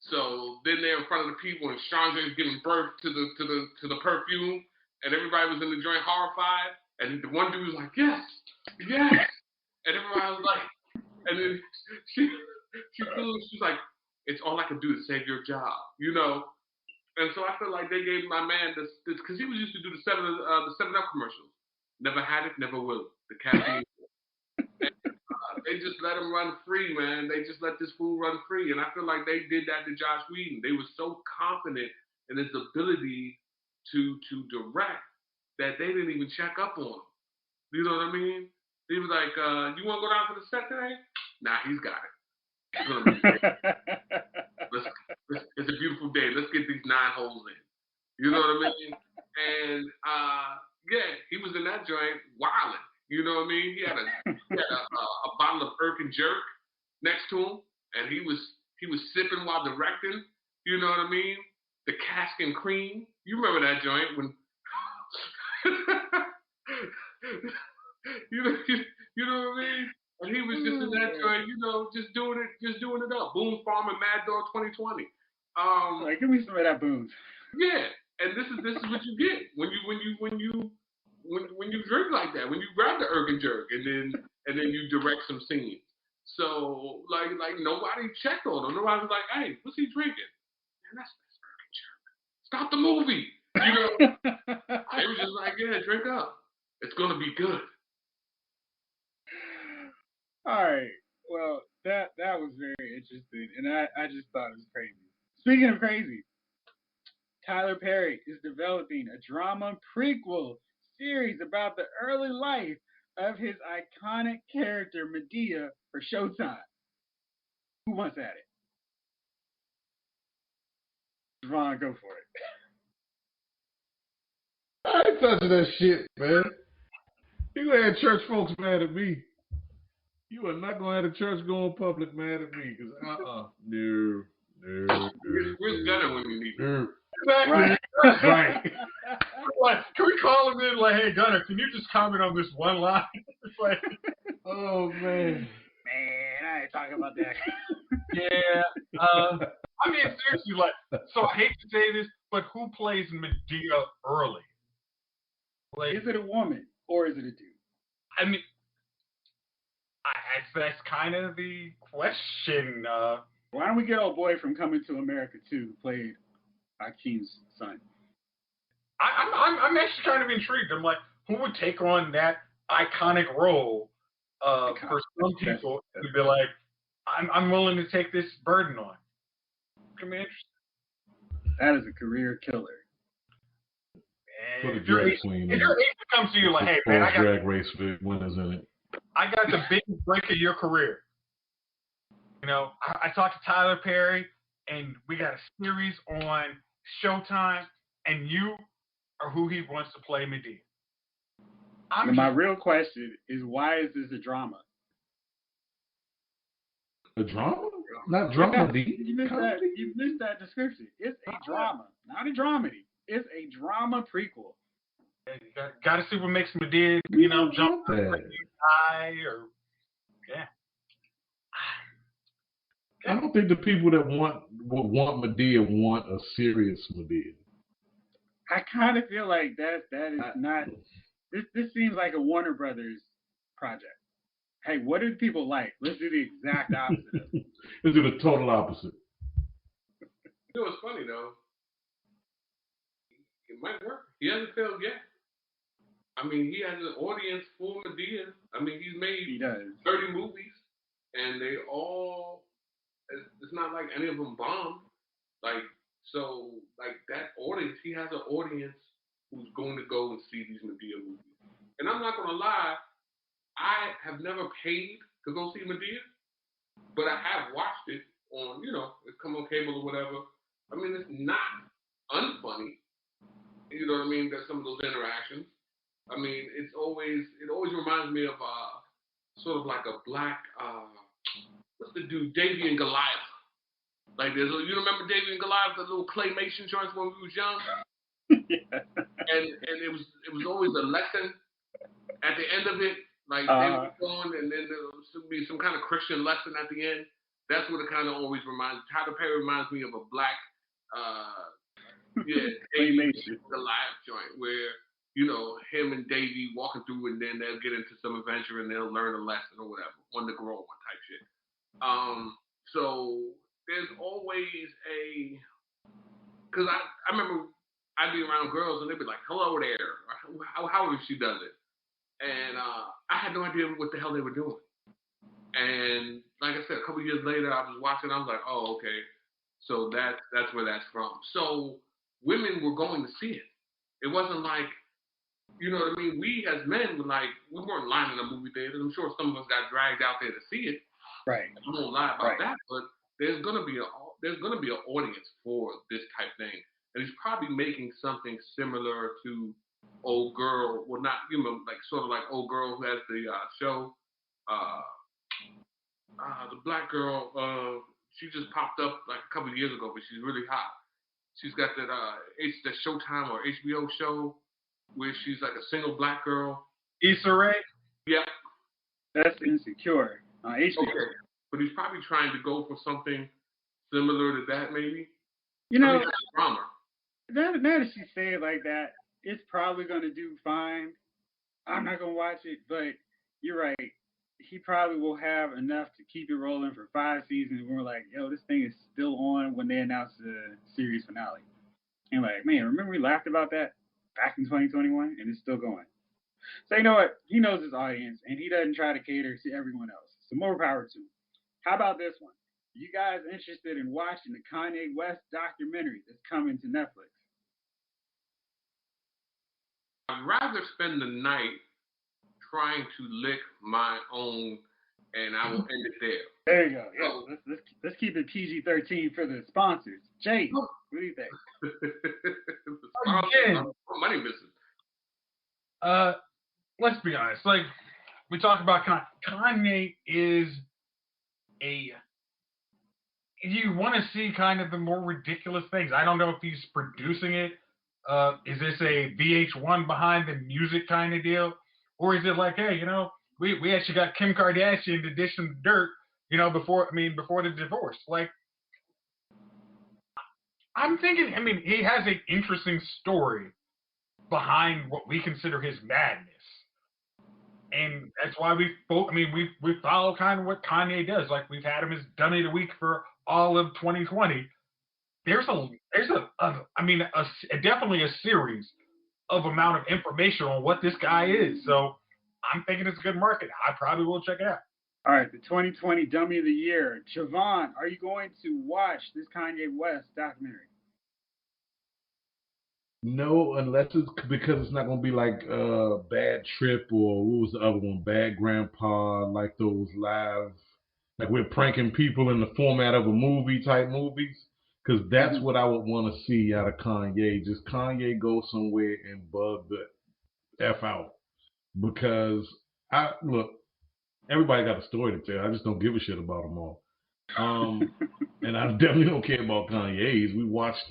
Speaker 3: So then they're in front of the people and Sean J's giving birth to the perfume and everybody was in the joint horrified. And the one dude was like, yes. And everybody was like, and then she's like, it's all I can do to save your job, you know? And so I feel like they gave my man this because he was used to do the 7-Up commercials. Never had it, never will. The caffeine. They just let him run free, man. They just let this fool run free. And I feel like they did that to Josh Whedon. They were so confident in his ability to direct that they didn't even check up on him. You know what I mean? He was like, you want to go down to the set today? Nah, he's got it. It's going to be great. It's a beautiful day. Let's get these 9 holes in. You know what I mean? And, he was in that joint wilding. You know what I mean? He had a bottle of Irk and Jerk next to him, and he was sipping while directing. You know what I mean? The cask and cream. You remember that joint when you know what I mean? And he was just in that joint, you know, just doing it up. Boone's Farm and Mad Dog 2020.
Speaker 1: Like, give me some of that Boone's.
Speaker 3: Yeah, and this is what you get when you drink like that. When you grab the Irk and Jerk and then you direct some scenes. So like nobody checked on him. Nobody was like, hey, what's he drinking? Man, that's Irk and Jerk. Stop the movie. You know, they were just like, yeah, drink up. It's gonna be good.
Speaker 1: All right. Well, that was very interesting, and I just thought it was crazy. Speaking of crazy, Tyler Perry is developing a drama prequel series about the early life of his iconic character Madea for Showtime. Who wants at it? Jovon, go for it.
Speaker 4: I ain't touching that shit, man. You gonna have church folks mad at me. You are not gonna have the church going public mad at me, because no.
Speaker 3: Where's Gunner when you need him?
Speaker 2: Exactly. Right. Like, can we call him in? Like, hey, Gunner, can you just comment on this one line? It's like,
Speaker 4: oh man,
Speaker 1: I ain't talking about that.
Speaker 2: yeah. I mean, seriously, like, so I hate to say this, but who plays Madea early? Like,
Speaker 1: is it a woman or is it a dude?
Speaker 2: I mean, that's kind of the question.
Speaker 1: Why don't we get old boy from Coming to America 2 who played Akeem's son?
Speaker 2: I'm actually kind of intrigued. I'm like, who would take on that iconic role for some people to be like, I'm willing to take this burden on? Could be interesting.
Speaker 1: That is a career killer.
Speaker 4: For the drag queen.
Speaker 2: If your agent comes to you like, hey man, I got
Speaker 4: drag race winners in it.
Speaker 2: I got the biggest break of your career. You know, I talked to Tyler Perry, and we got a series on Showtime, and you are who he wants to play Madea.
Speaker 1: My real question is, why is this a drama?
Speaker 4: A drama? Not drama.
Speaker 1: You missed that description. It's a drama, not a dramedy. It's a drama prequel.
Speaker 2: Got to see what makes Madea, you know, jump high or
Speaker 4: I don't think the people that want Madea want a serious Madea.
Speaker 1: I kind of feel like that is not. This seems like a Warner Brothers project. Hey, what do people like? Let's do the exact opposite of it.
Speaker 4: Let's do the total opposite.
Speaker 3: You know what's funny though? It might work. He hasn't failed yet. I mean, he has an audience for Madea. I mean, he's made
Speaker 1: He does.
Speaker 3: 30 movies, and they all. It's not like any of them bombed. Like so, like that audience. He has an audience who's going to go and see these Madea movies. And I'm not gonna lie, I have never paid to go see Madea, but I have watched it on, it's come on cable or whatever. I mean, it's not unfunny. You know what I mean? There's some of those interactions. I mean, it always reminds me of sort of like a black what's the dude, Davy and Goliath. Like you remember Davy and Goliath, the little claymation joints when we was young?
Speaker 1: Yeah.
Speaker 3: And it was always a lesson at the end of it. Like they were going, and then there would be some kind of Christian lesson at the end. That's what it kind of always reminds. Tyler Perry reminds me of a black, Davy and Goliath joint where him and Davy walking through, and then they'll get into some adventure and they'll learn a lesson or whatever, one to grow on type shit. So there's always because I remember I'd be around girls and they'd be like, "Hello there," however she does it, and I had no idea what the hell they were doing. And like I said, a couple years later, I was watching. I was like, "Oh, okay." So that's where that's from. So women were going to see it. It wasn't like, you know what I mean? We as men were like, we weren't lying in a movie theater. I'm sure some of us got dragged out there to see it.
Speaker 1: Right.
Speaker 3: I won't lie about that, but there's gonna be an audience for this type thing, and he's probably making something similar to Old Girl. Well, not like sort of like Old Girl who has the show. The black girl. She just popped up like a couple of years ago, but she's really hot. She's got that that Showtime or HBO show where she's like a single black girl.
Speaker 2: Issa Rae?
Speaker 3: Yeah.
Speaker 1: That's Insecure on HBO.
Speaker 3: Okay. But he's probably trying to go for something similar to that, maybe.
Speaker 1: Now
Speaker 3: that
Speaker 1: that she say it like that, it's probably going to do fine. I'm not going to watch it, but you're right. He probably will have enough to keep it rolling for 5 seasons. We're like, yo, this thing is still on when they announce the series finale. And like, man, remember we laughed about that back in 2021, and it's still going. So you know what? He knows his audience, and he doesn't try to cater to everyone else. So more power to him. How about this one? You guys interested in watching the Kanye West documentary that's coming to Netflix?
Speaker 3: I'd rather spend the night trying to lick my own, and I will end it there.
Speaker 1: There you go. Yeah, let's keep it PG-13 for the sponsors. Jay, what do you think?
Speaker 3: Money business.
Speaker 2: Let's be honest. Like we talk about Kanye is you want to see kind of the more ridiculous things. I don't know if he's producing it. Is this a VH1 behind the music kind of deal? Or is it like, hey, we actually got Kim Kardashian to dish some dirt, before the divorce. Like, I'm thinking, he has an interesting story behind what we consider his madness. And that's why we follow kind of what Kanye does. Like, we've had him as Dummy of the Week for all of 2020. There's definitely a series of amount of information on what this guy is. So I'm thinking it's a good market. I probably will check it out.
Speaker 1: All right, the 2020 Dummy of the Year. Jovon, are you going to watch this Kanye West documentary?
Speaker 4: No, unless it's because it's not going to be like Bad Trip or what was the other one? Bad Grandpa, like those live, like we're pranking people in the format of a movie type movies. Because that's what I would want to see out of Kanye. Just Kanye go somewhere and bug the F out. Because, everybody got a story to tell. I just don't give a shit about them all. And I definitely don't care about Kanye's. We watched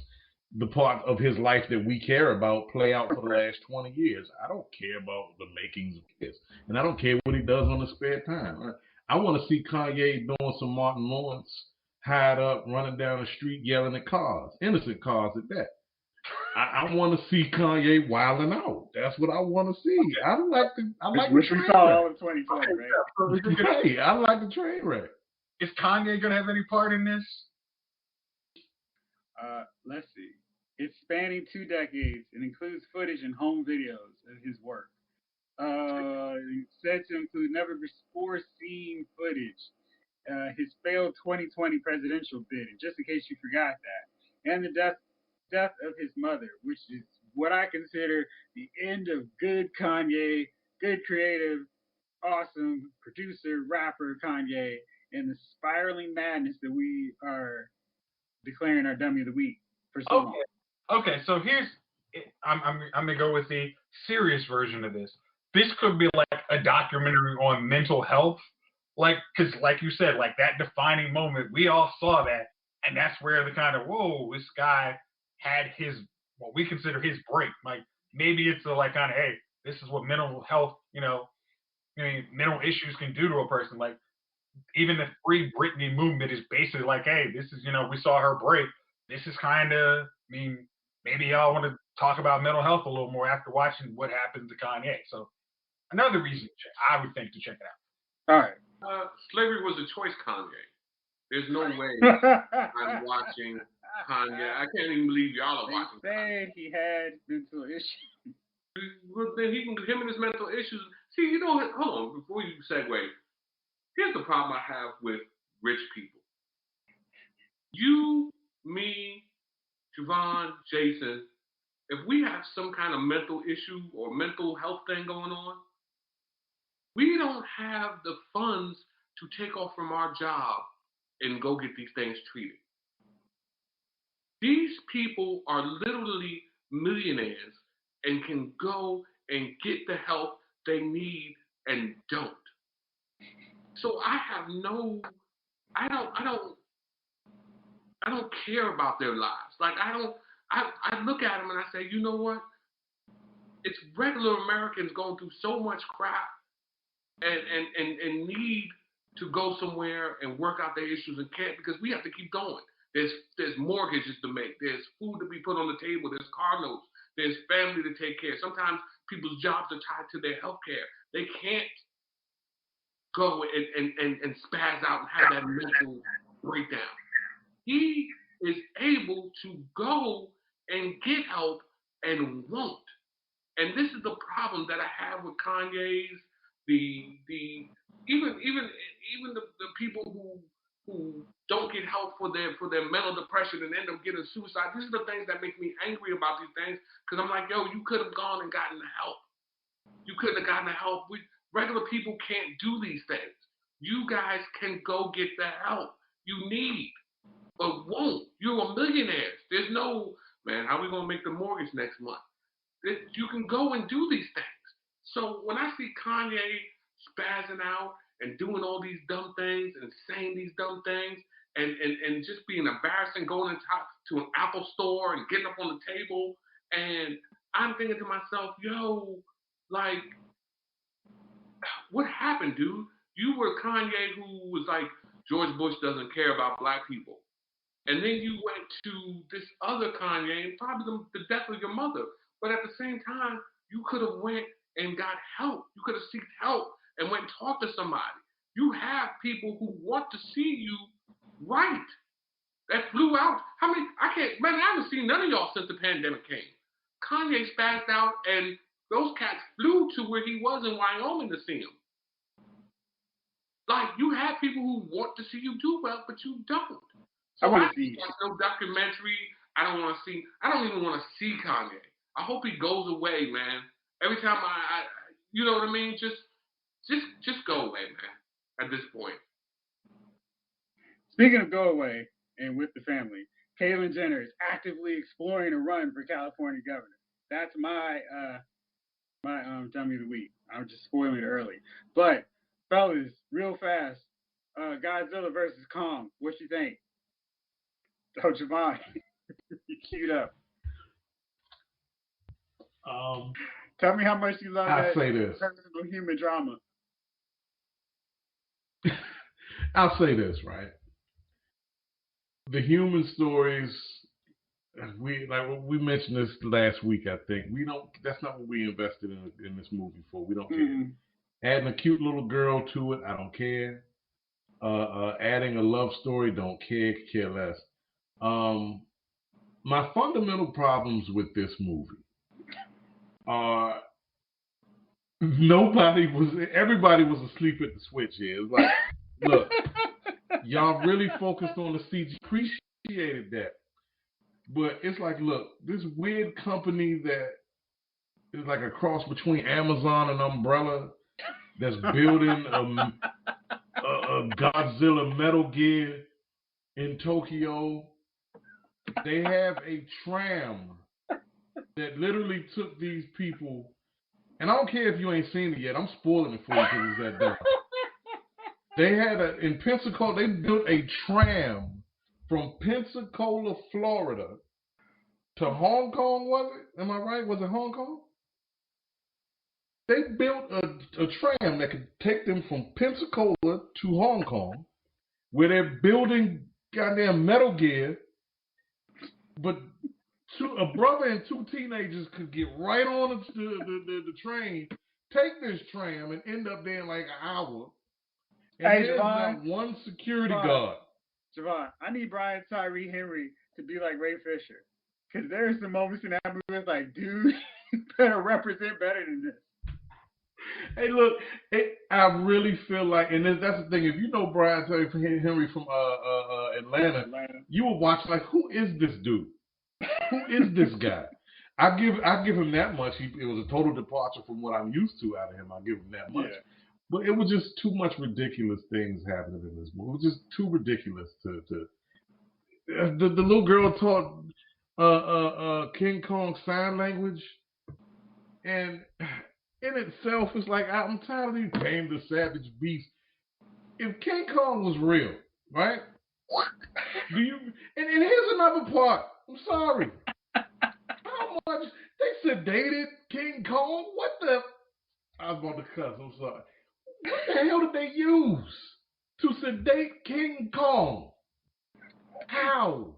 Speaker 4: the part of his life that we care about play out for the last 20 years. I don't care about the makings of this. And I don't care what he does on his spare time. I want to see Kanye doing some Martin Lawrence, hide up, running down the street, yelling at cars, innocent cars at that. I want to see Kanye wilding out. That's what I want to see. I like
Speaker 1: which
Speaker 4: the
Speaker 1: we
Speaker 4: train
Speaker 1: saw
Speaker 4: wreck.
Speaker 1: all in 2020, right?
Speaker 4: Right. I like the train wreck.
Speaker 2: Is Kanye gonna have any part in this?
Speaker 1: Let's see. It's spanning 2 decades and includes footage and home videos of his work. It's said to include never before seen footage, his failed 2020 presidential bid, and just in case you forgot that, and the death of his mother, which is what I consider the end of good Kanye, good creative, awesome producer, rapper Kanye, and the spiraling madness that we are declaring our dummy of the week for so long.
Speaker 2: Okay, so I'm gonna go with the serious version of this. This could be like a documentary on mental health, because like you said, like that defining moment, we all saw that, and that's where the kind of whoa, this guy had what we consider his break. Like maybe it's like kind of hey, this is what mental health, mental issues can do to a person. Like even the Free Britney movement is basically like, hey, this is we saw her break. This is kind of maybe y'all want to talk about mental health a little more after watching what happened to Kanye. So another reason I would think to check it
Speaker 1: out. All right.
Speaker 3: Slavery was a choice, Kanye. There's no way I'm watching Kanye. I can't even believe y'all are watching.
Speaker 1: They said he had mental issues.
Speaker 3: Well, then him and his mental issues. See, hold on, before you segue. Here's the problem I have with rich people. You, me, Jovon, Jason, if we have some kind of mental issue or mental health thing going on, we don't have the funds to take off from our job and go get these things treated. These people are literally millionaires and can go and get the help they need and don't. So I don't care about their lives. Like I look at them and I say, you know what? It's regular Americans going through so much crap and need to go somewhere and work out their issues and can't because we have to keep going. There's mortgages to make. There's food to be put on the table. There's car notes. There's family to take care of. Sometimes people's jobs are tied to their health care. They can't go and spaz out and have that mental breakdown. He is able to go and get help and won't. And this is the problem that I have with Kanye's, even the people who don't get help for their mental depression and end up getting suicide. These are the things that make me angry about these things because I'm like, yo, you could have gone and gotten the help. You couldn't have gotten the help. Regular people can't do these things. You guys can go get the help you need, but won't. You're a millionaire. There's no, man, how are we going to make the mortgage next month? You can go and do these things. So when I see Kanye spazzing out and doing all these dumb things and saying these dumb things and just being embarrassing, going to an Apple store and getting up on the table, and I'm thinking to myself, yo, like, what happened, dude? You were Kanye who was like, George Bush doesn't care about black people. And then you went to this other Kanye and probably the death of your mother. But at the same time, you could have went and got help. You could have sought help and went and talked to somebody. You have people who want to see you right. That flew out. I haven't seen none of y'all since the pandemic came. Kanye spazzed out and those cats flew to where he was in Wyoming to see him. Like, you have people who want to see you do well, but you don't. So I want to see no documentary. I don't even want to see Kanye. I hope he goes away, man. Every time I you know what I mean? Just go away, man, at this point.
Speaker 1: Speaking of go away and with the family, Caitlyn Jenner is actively exploring a run for California governor. That's my dummy of the week. I'm just spoiling it early. But, fellas, real fast, Godzilla versus Kong. What you think? Oh, Jovon, you queued up. Tell me how much you love that personal human drama.
Speaker 4: I'll say this, right? The human stories we mentioned this last week. I think we don't. That's not what we invested in this movie for. We don't care. Adding a cute little girl to it, I don't care. Adding a love story, don't care less. My fundamental problems with this movie are everybody was asleep at the switch here. It's like, look, y'all really focused on the CG, appreciated that. But it's like, look, this weird company that is like a cross between Amazon and Umbrella that's building a Godzilla Metal Gear in Tokyo. They have a tram that literally took these people, and I don't care if you ain't seen it yet. I'm spoiling it for you because it's that dumb. They had in Pensacola. They built a tram from Pensacola, Florida, to Hong Kong. Was it? Am I right? Was it Hong Kong? They built a tram that could take them from Pensacola to Hong Kong, where they're building goddamn Metal Gear, but a brother and two teenagers could get right on the train, take this tram, and end up there in like an hour. And
Speaker 1: hey,
Speaker 4: there's
Speaker 1: Jovon,
Speaker 4: not one security guard.
Speaker 1: Jovon, I need Brian Tyree Henry to be like Ray Fisher. Because there's some moments in that movie that's like, dude, you better represent better than this.
Speaker 4: Hey, look, I really feel like, and that's the thing, if you know Brian Tyree Henry from Atlanta, you will watch like, who is this dude? Who is this guy? I give him that much. It was a total departure from what I'm used to out of him. I give him that much. Yeah. But it was just too much ridiculous things happening in this movie. It was just too ridiculous to the little girl taught King Kong sign language, and in itself, it's like, I'm tired of these Tame the Savage beasts. If King Kong was real, right? Do you? And here's another part. I'm sorry. How much they sedated King Kong? What the? I was about to cuss. I'm sorry. What the hell did they use to sedate King Kong? How?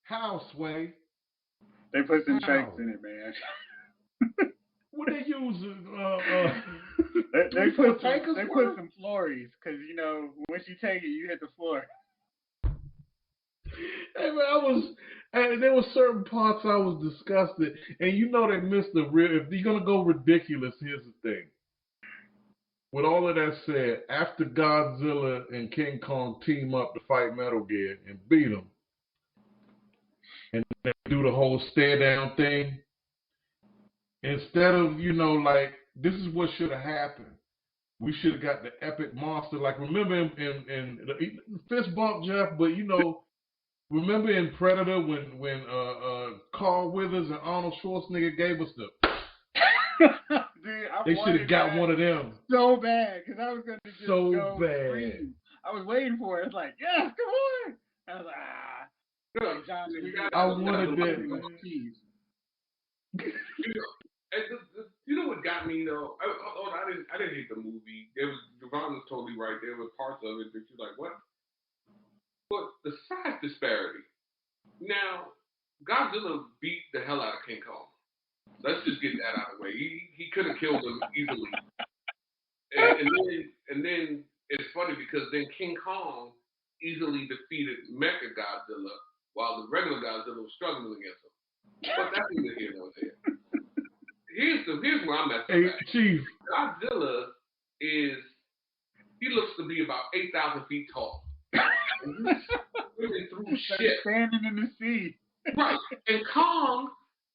Speaker 4: How, Sway?
Speaker 1: They put some tricks in it, man.
Speaker 4: What they use?
Speaker 1: They put some flories, because you know once you take it, you hit the floor.
Speaker 4: Hey man, there were certain parts I was disgusted, and you know they missed the real. If you're gonna go ridiculous, here's the thing. With all of that said, after Godzilla and King Kong team up to fight Metal Gear and beat them, and they do the whole stare down thing, instead of like, this is what should have happened. We should have got the epic monster. Like, remember in the fist bump, Jeff, but remember in Predator when Carl Weathers and Arnold Schwarzenegger gave us the dude, they should have got one of them
Speaker 1: so bad, because I was going to just go
Speaker 4: bad.
Speaker 1: Free. I was waiting for it. It's like, yes, come on. I was like, John,
Speaker 4: I wanted that.
Speaker 3: You know what got me though? I didn't hate the movie. Jovon was totally right. There were parts of it that you're like, what? But the size disparity. Now, Godzilla beat the hell out of King Kong. Let's just get that out of the way. He could have killed him easily. And then it's funny because then King Kong easily defeated Mecha Godzilla while the regular Godzilla was struggling against him. But that's neither here nor there. Here's where I'm at.
Speaker 4: Hey, Chief.
Speaker 3: Godzilla he looks to be about 8,000 feet tall. And he's swimming through shit.
Speaker 1: Standing in the sea.
Speaker 3: Right. And Kong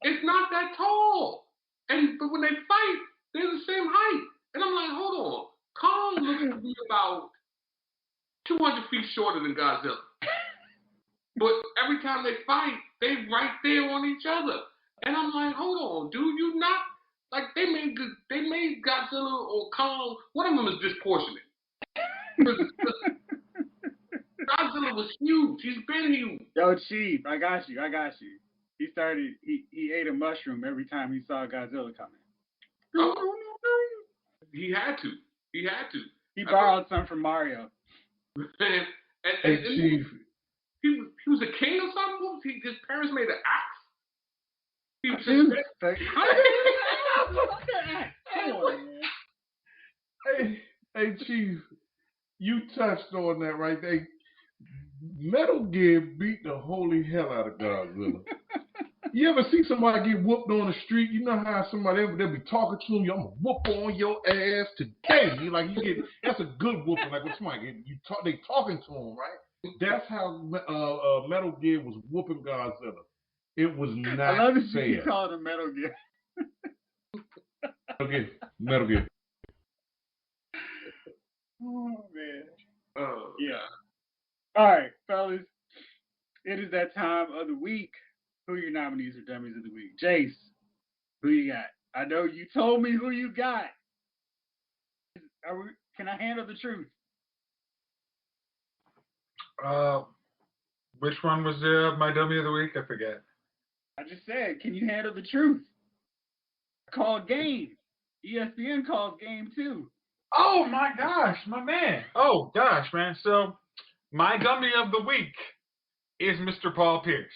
Speaker 3: is not that tall. But when they fight, they're the same height. And I'm like, hold on. Kong looks to be about 200 feet shorter than Godzilla. But every time they fight, they right there on each other. And I'm like, hold on, dude, you not like they made Godzilla or Kong. One of them is disproportionate. Godzilla was huge. He's been huge.
Speaker 1: Yo, Chief, I got you. He ate a mushroom every time he saw Godzilla coming.
Speaker 3: Oh, he had to.
Speaker 1: He borrowed some from Mario.
Speaker 3: And Chief. He was a king or something? His parents made an axe? He was
Speaker 1: Dude,
Speaker 3: suspect.
Speaker 4: Hey, Chief, you touched on that right there. Metal Gear beat the holy hell out of Godzilla. You ever see somebody get whooped on the street? You know how somebody they'll be talking to them. I'm gonna whoop on your ass today. That's a good whooping. Like when somebody they talking to him, right? That's how Metal Gear was whooping Godzilla. It was not fair.
Speaker 1: I love that you call it a Metal Gear.
Speaker 4: Metal Gear.
Speaker 1: Oh man.
Speaker 3: Oh
Speaker 1: yeah. All right, fellas. It is that time of the week. Who are your nominees or dummies of the week? Jace, who you got? I know you told me who you got. Can I handle the truth?
Speaker 2: Which one was my dummy of the week? I forget.
Speaker 1: I just said, can you handle the truth? I called game. ESPN calls game too.
Speaker 2: Oh my gosh, my man. Oh gosh, man. So my dummy of the week is Mr. Paul Pierce.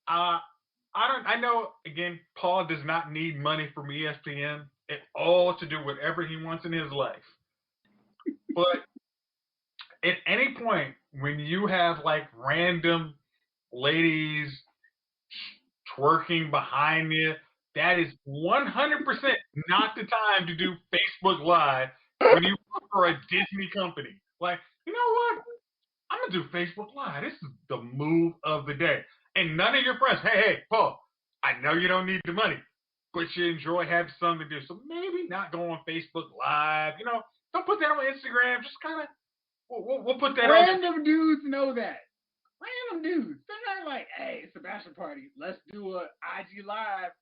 Speaker 2: I know, again, Paul does not need money from ESPN at all to do whatever he wants in his life. But at any point when you have like random ladies twerking behind you, that is 100% not the time to do Facebook Live when you work for a Disney company. Like, you know what? I'm going to do Facebook Live. This is the move of the day. And none of your friends, hey, Paul, I know you don't need the money, but you enjoy having something to do. So maybe not go on Facebook Live. You know, don't put that on Instagram. Just kind of, we'll put that on.
Speaker 1: Random dudes know that. Random dudes. They're not like, hey, it's a bachelor party. Let's do a IG Live.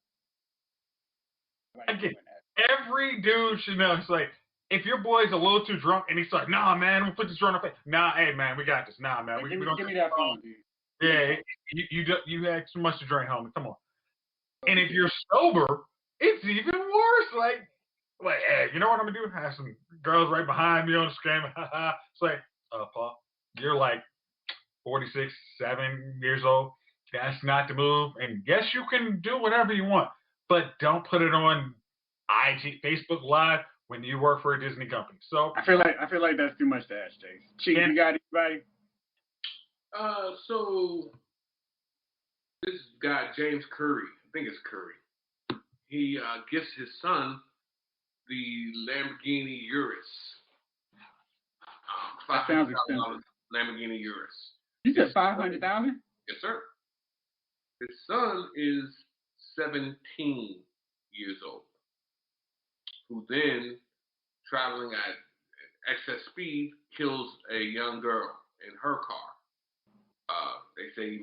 Speaker 2: Again, every dude should know. It's like, if your boy's a little too drunk and he's like, nah, man, I'm going to put this on the face. Nah, hey, man, we got this. Nah, man.
Speaker 1: Give me that phone, dude.
Speaker 2: Yeah, you had too much to drink, homie. Come on. And if you're sober, it's even worse. Like, hey, you know what I'm gonna do? Have some girls right behind me on the screen. It's like, Paul, you're like 46, 7 years old. That's not the move. And yes, you can do whatever you want, but don't put it on IG, Facebook Live when you work for a Disney company. So
Speaker 1: I feel like that's too much to ask, Chase. Chief, you got anybody?
Speaker 3: So this guy James Curry, I think it's Curry. He gifts his son the Lamborghini Urus.
Speaker 1: That sounds expensive.
Speaker 3: Lamborghini Urus.
Speaker 1: You said $500,000?
Speaker 3: Yes, sir. His son is 17 years old, who then, traveling at excess speed, kills a young girl in her car. They say he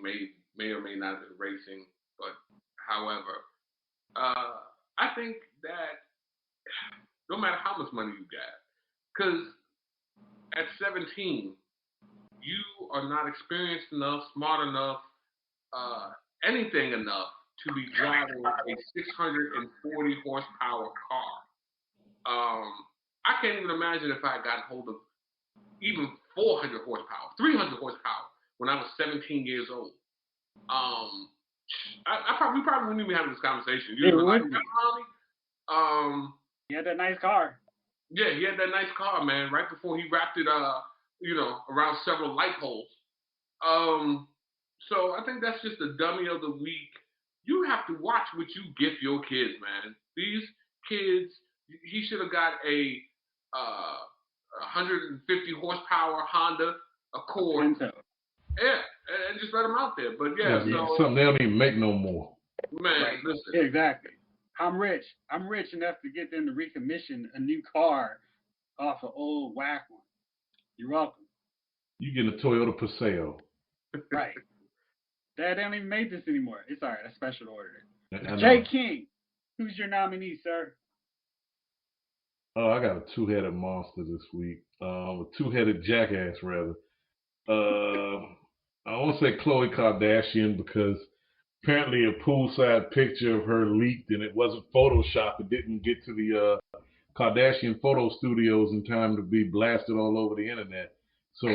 Speaker 3: may or may not have been racing, but however, I think that no matter how much money you got, because at 17, you are not experienced enough, smart enough, anything enough to be driving a 640 horsepower car. I can't even imagine if I got hold of even 400 horsepower, 300 horsepower when I was 17 years old. We probably wouldn't even be having this conversation. You
Speaker 1: would. He had that nice car.
Speaker 3: Yeah, he had that nice car, man. Right before he wrapped it, around several light poles. So I think that's just the dummy of the week. You have to watch what you gift your kids, man. These kids, he should have got a 150 horsepower Honda Accord. Yeah, and just let them out there. But so
Speaker 4: something they don't even make no more.
Speaker 3: Man,
Speaker 1: right.
Speaker 3: Listen.
Speaker 1: Exactly. I'm rich enough to get them to recommission a new car off an old whack one. You're welcome.
Speaker 4: You get a Toyota Paseo.
Speaker 1: Right. They don't even make this anymore. It's all right. I special ordered it. Jay King, who's your nominee, sir?
Speaker 4: Oh, I got a two-headed monster this week. A two-headed jackass, rather. I won't say Khloe Kardashian because apparently a poolside picture of her leaked and it wasn't Photoshopped. It didn't get to the Kardashian photo studios in time to be blasted all over the internet. So,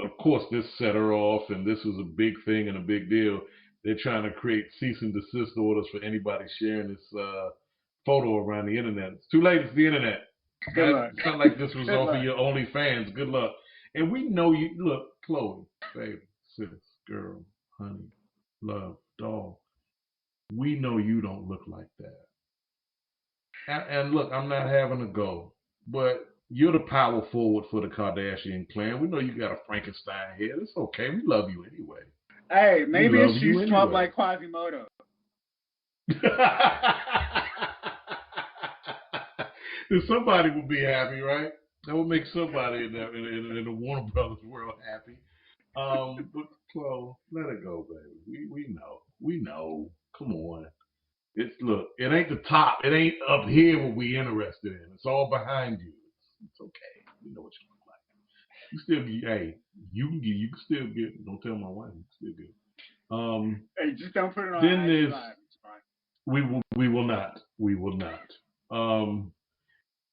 Speaker 4: of course, this set her off and this was a big thing and a big deal. they're trying to create cease and desist orders for anybody sharing this photo around the internet. It's too late. It's the internet.
Speaker 1: Good luck.
Speaker 4: It's not like this was
Speaker 1: Good
Speaker 4: off of
Speaker 1: luck.
Speaker 4: your OnlyFans. Good luck. And we know you. Look, Chloe, baby, sis, girl, honey, love, doll. We know you don't look like that. And look, I'm not having a go, but you're the power forward for the Kardashian clan. We know you got a Frankenstein head. It's okay. We love you anyway.
Speaker 1: Hey, maybe if she smelled
Speaker 4: anyway.
Speaker 1: like Quasimodo.
Speaker 4: Then somebody would be happy, right? That would make somebody in the Warner Brothers world happy. But Chloe, let it go, baby. We know. Come on. Look, it ain't the top. It ain't up here what we interested in. It's all behind you. It's okay. We know what you look like. You still get, hey, you can still get. Don't tell my wife. You can still get.
Speaker 1: Hey, just don't put it on
Speaker 4: Then
Speaker 1: IG Live. It's fine.
Speaker 4: we will not. We will not.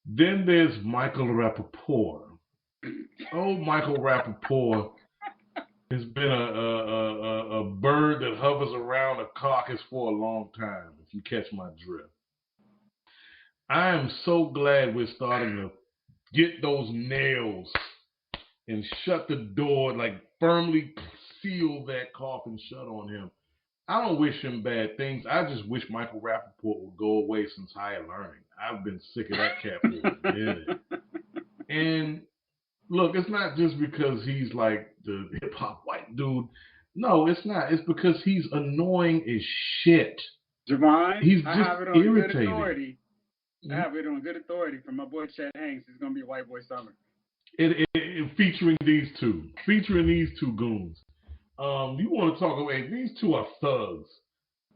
Speaker 4: Then there's Michael Rappaport. Oh, Michael Rappaport has been a bird that hovers around a carcass for a long time, if you catch my drift. I am so glad we're starting to get those nails and shut the door, like firmly seal that coffin shut on him. I don't wish him bad things. I just wish Michael Rappaport would go away since higher learning. I've been sick of that cat for a minute. And look, it's not just because he's like the hip hop white dude. No, it's not. It's because he's annoying as shit.
Speaker 1: Jovon,
Speaker 4: He's just
Speaker 1: I have it on
Speaker 4: irritating.
Speaker 1: good authority. I have it on good authority from my boy Chet Hanks. It's gonna be a white boy summer.
Speaker 4: Featuring these two goons. You want to talk away? These two are thugs.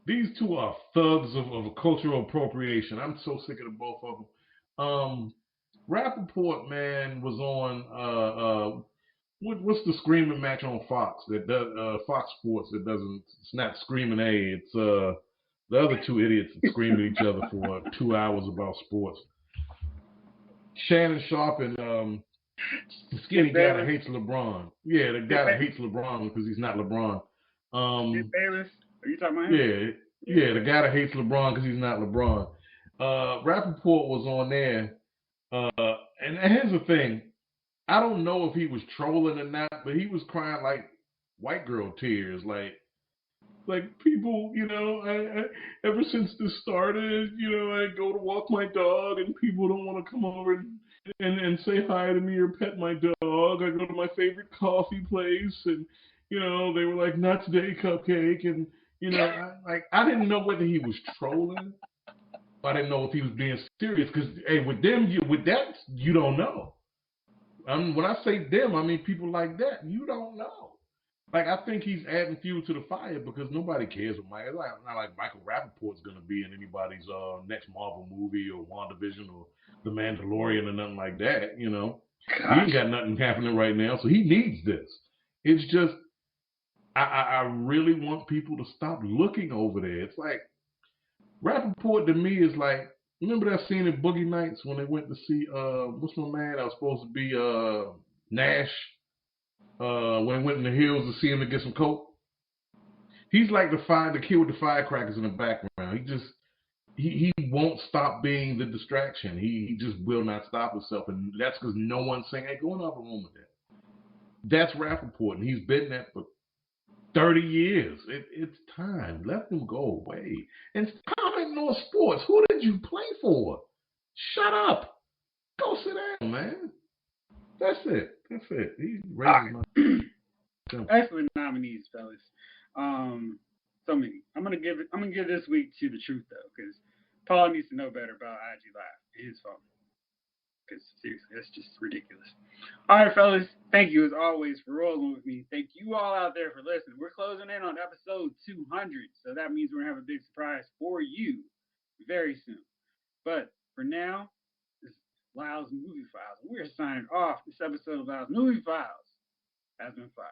Speaker 4: These two are thugs of cultural appropriation. I'm so sick of the both of them. Rappaport, man, was on what's the screaming match on Fox that does Fox Sports that doesn't, it's not Screaming A, it's the other two idiots that scream at each other for 2 hours about sports. Shannon Sharp and the skinny guy that hates LeBron. Yeah, the guy that hates LeBron because he's not LeBron.
Speaker 1: Bayless, are you talking about him?
Speaker 4: Yeah, the guy that hates LeBron because he's not LeBron. Rappaport was on there, and here's the thing. I don't know if he was trolling or not, but he was crying like white girl tears, like people, I ever since this started, I go to walk my dog and people don't want to come over and say hi to me or pet my dog. I go to my favorite coffee place and, they were like, not today, cupcake. And, I didn't know whether he was trolling. I didn't know if he was being serious because, hey, with that, you don't know. When I say them, I mean people like that. You don't know. Like, I think he's adding fuel to the fire because nobody cares what Mike. It's not like Michael Rappaport's going to be in anybody's next Marvel movie or WandaVision or The Mandalorian or nothing like that, He ain't got nothing happening right now, so he needs this. It's just, I really want people to stop looking over there. It's like, Rappaport to me is like, remember that scene in Boogie Nights when they went to see, what's my man that was supposed to be Nash? When he went in the hills to see him to get some coke. He's like the kid with the firecrackers in the background. He won't stop being the distraction. He just will not stop himself. And that's because no one's saying, hey, go in the other room with that. That's Rappaport. And he's been that for 30 years. It's time. Let them go away. And commenting on sports. Who did you play for? Shut up. Go sit down, man. That's it. He raises my
Speaker 1: excellent nominees, fellas. So many. I'm gonna give this week to The Truth though, because Paul needs to know better about IG Live and his phone. Because seriously, that's just ridiculous. All right, fellas. Thank you as always for rolling with me. Thank you all out there for listening. We're closing in on episode 200, so that means we're gonna have a big surprise for you very soon. But for now, this is Lyle's Movie Files. We're signing off. This episode of Lyle's Movie Files has been filed.